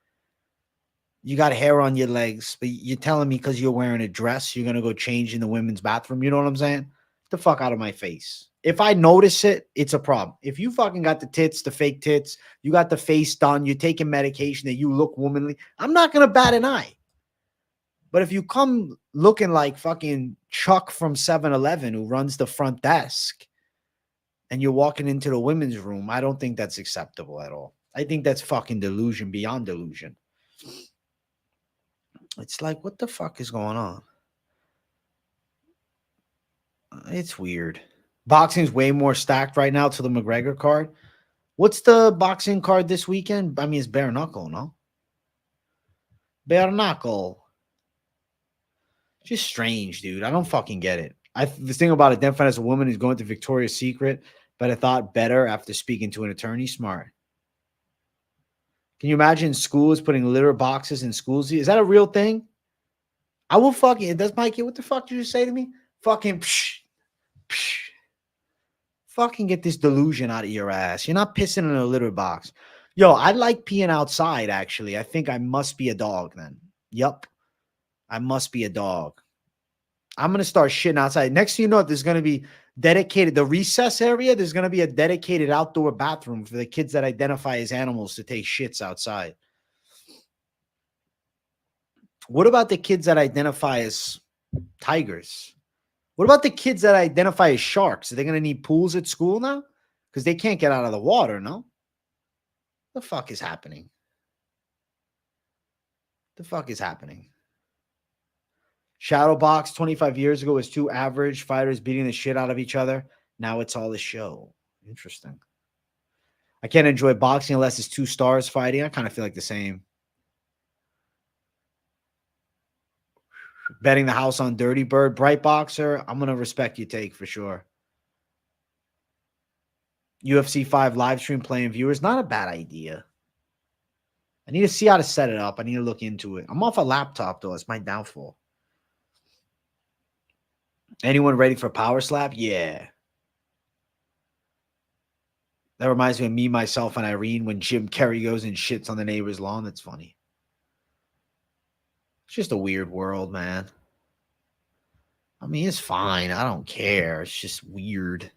you got hair on your legs, but you're telling me because you're wearing a dress, you're going to go change in the women's bathroom. You know what I'm saying? Get the fuck out of my face. If I notice it, it's a problem. If you fucking got the tits, the fake tits, you got the face done, you're taking medication that you look womanly, I'm not going to bat an eye. But if you come looking like fucking Chuck from 7-Eleven who runs the front desk and you're walking into the women's room, I don't think that's acceptable at all. I think that's fucking delusion beyond delusion. It's like, what the fuck is going on? It's weird. Boxing's way more stacked right now to the McGregor card. What's the boxing card this weekend? I mean, it's bare knuckle, no? Bare knuckle. Just strange, dude. I don't fucking get it. The thing about identifying as a woman is going to Victoria's Secret, but I thought better after speaking to an attorney. Smart. Can you imagine schools putting litter boxes in schools? Is that a real thing? I will fucking, does Mikey, what the fuck did you say to me? Fucking, psh, psh. Fucking get this delusion out of your ass. You're not pissing in a litter box. Yo, I like peeing outside, actually. I think I must be a dog then. Yup. I must be a dog. I'm going to start shitting outside. Next thing you know, there's going to be dedicated, the recess area, there's going to be a dedicated outdoor bathroom for the kids that identify as animals to take shits outside. What about the kids that identify as tigers? What about the kids that identify as sharks? Are they going to need pools at school now? Because they can't get out of the water, no? The fuck is happening? The fuck is happening? Shadowbox 25 years ago was two average fighters beating the shit out of each other. Now it's all a show. Interesting. I can't enjoy boxing unless it's two stars fighting. I kind of feel like the same. Betting the house on Dirty Bird, Bright Boxer. I'm going to respect your take for sure. UFC 5 live stream playing viewers. Not a bad idea. I need to see how to set it up. I need to look into it. I'm off a laptop, though. It's my downfall. Anyone ready for Power Slap? Yeah. That reminds me of me, myself, and Irene when Jim Carrey goes and shits on the neighbor's lawn. That's funny. It's just a weird world, man. I mean, it's fine. I don't care. It's just weird.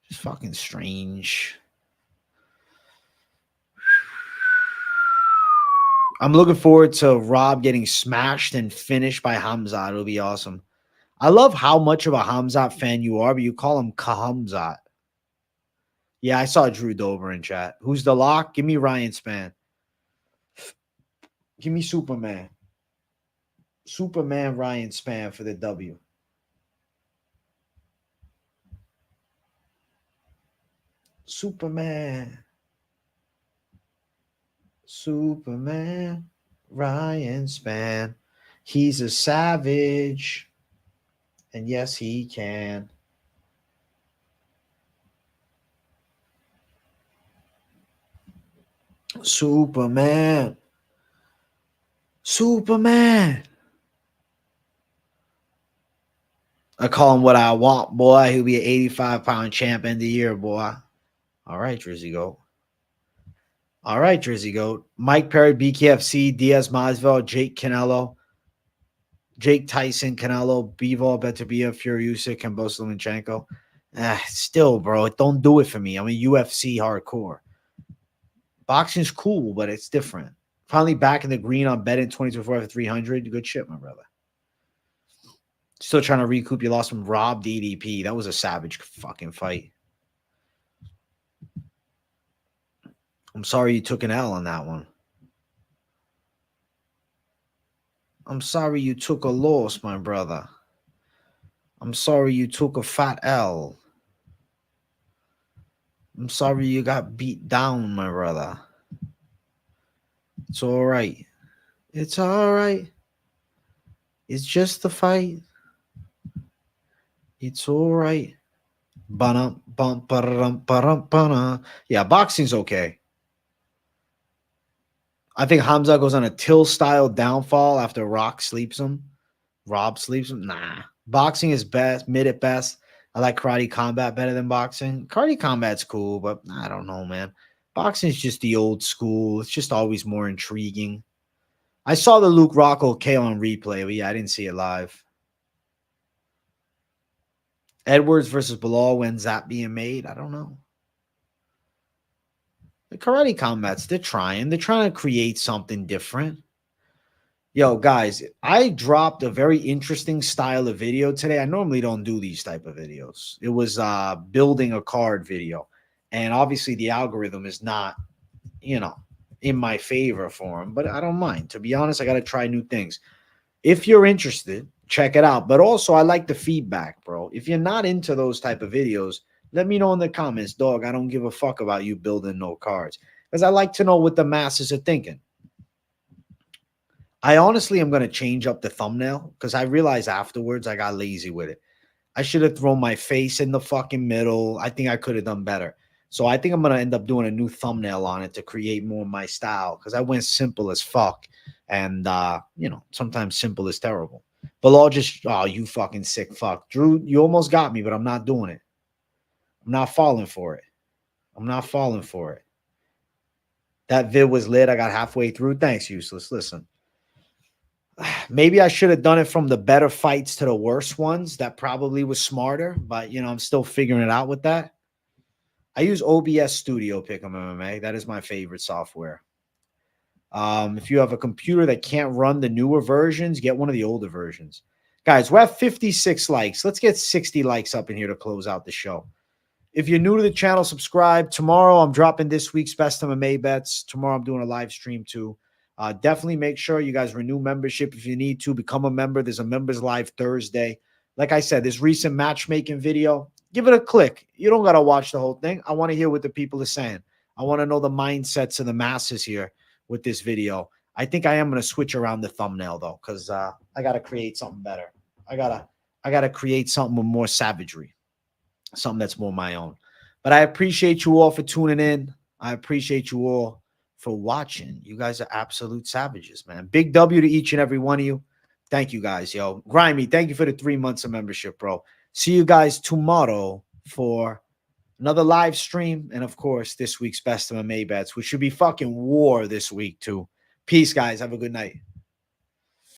Just fucking strange. I'm looking forward to Rob getting smashed and finished by Hamzat. It'll be awesome. I love how much of a Hamzat fan you are, but you call him Kahamzat. Yeah, I saw Drew Dober in chat. Who's the lock? Give me Ryan Spann. Give me Superman. Superman Ryan Spann for the W. Superman Ryan Spann. He's a savage. And yes, he can. Superman. I call him what I want, boy. He'll be an 85-pound champ end of the year, boy. All right, Drizzy Goat. Mike Perry, BKFC, Diaz Masvidal, Jake Canelo, Jake Tyson, Canelo, Bivol, Beterbiev, Fury Usyk, and Lomachenko. Still, bro, don't do it for me. I'm a UFC hardcore. Boxing's cool, but it's different. Finally back in the green on betting 22-4 for 300. Good shit, my brother. Still trying to recoup your loss from Rob DDP. That was a savage fucking fight. I'm sorry you took an L on that one. I'm sorry you took a loss, my brother. I'm sorry you took a fat L. I'm sorry you got beat down, my brother. It's all right. It's all right. It's just a fight. It's all right. Yeah, boxing's okay. I think Hamza goes on a Till-style downfall after Rob sleeps him. Nah. Boxing is best, mid at best. I like Karate Combat better than boxing. Karate Combat's cool, but I don't know, man. Boxing's just the old school. It's just always more intriguing. I saw the Luke Rockhold KO on replay, but yeah, I didn't see it live. Edwards versus Bilal, when's that being made? I don't know. The Karate Combats, they're trying to create something different. Yo, guys, I dropped a very interesting style of video today. I normally don't do these type of videos. It was building a card video. And obviously the algorithm is not, in my favor for them, but I don't mind. To be honest, I got to try new things. If you're interested, check it out. But also, I like the feedback, bro. If you're not into those type of videos, let me know in the comments, dog. I don't give a fuck about you building no cards, because I like to know what the masses are thinking. I honestly am going to change up the thumbnail because I realized afterwards I got lazy with it. I should have thrown my face in the fucking middle. I think I could have done better. So I think I'm going to end up doing a new thumbnail on it to create more of my style, because I went simple as fuck. And, sometimes simple is terrible. But I'll just, you fucking sick fuck. Drew, you almost got me, but I'm not doing it. I'm not falling for it. That vid was lit. I got halfway through. Thanks, Useless. Listen. Maybe I should have done it from the better fights to the worst ones. That probably was smarter, but I'm still figuring it out with that. I use OBS Studio Pick'em MMA. That is my favorite software. If you have a computer that can't run the newer versions, get one of the older versions. Guys, we're at 56 likes. Let's get 60 likes up in here to close out the show. If you're new to the channel, subscribe. Tomorrow, I'm dropping this week's Best MMA Bets. Tomorrow, I'm doing a live stream too. Definitely make sure you guys renew membership if you need to. Become a member. There's a members live Thursday. Like I said, this recent matchmaking video, give it a click. You don't got to watch the whole thing. I want to hear what the people are saying. I want to know the mindsets of the masses here with this video. I think I am going to switch around the thumbnail though, because I got to create something better. I gotta create something with more savagery, something that's more my own. But I appreciate you all for tuning in. I appreciate you all for watching. You guys are absolute savages, man. Big W to each and every one of you. Thank you guys, yo. Grimy, thank you for the 3 months of membership, bro. See you guys tomorrow for another live stream. And of course, this week's Best of MMA Bets, which should be fucking war this week, too. Peace, guys. Have a good night.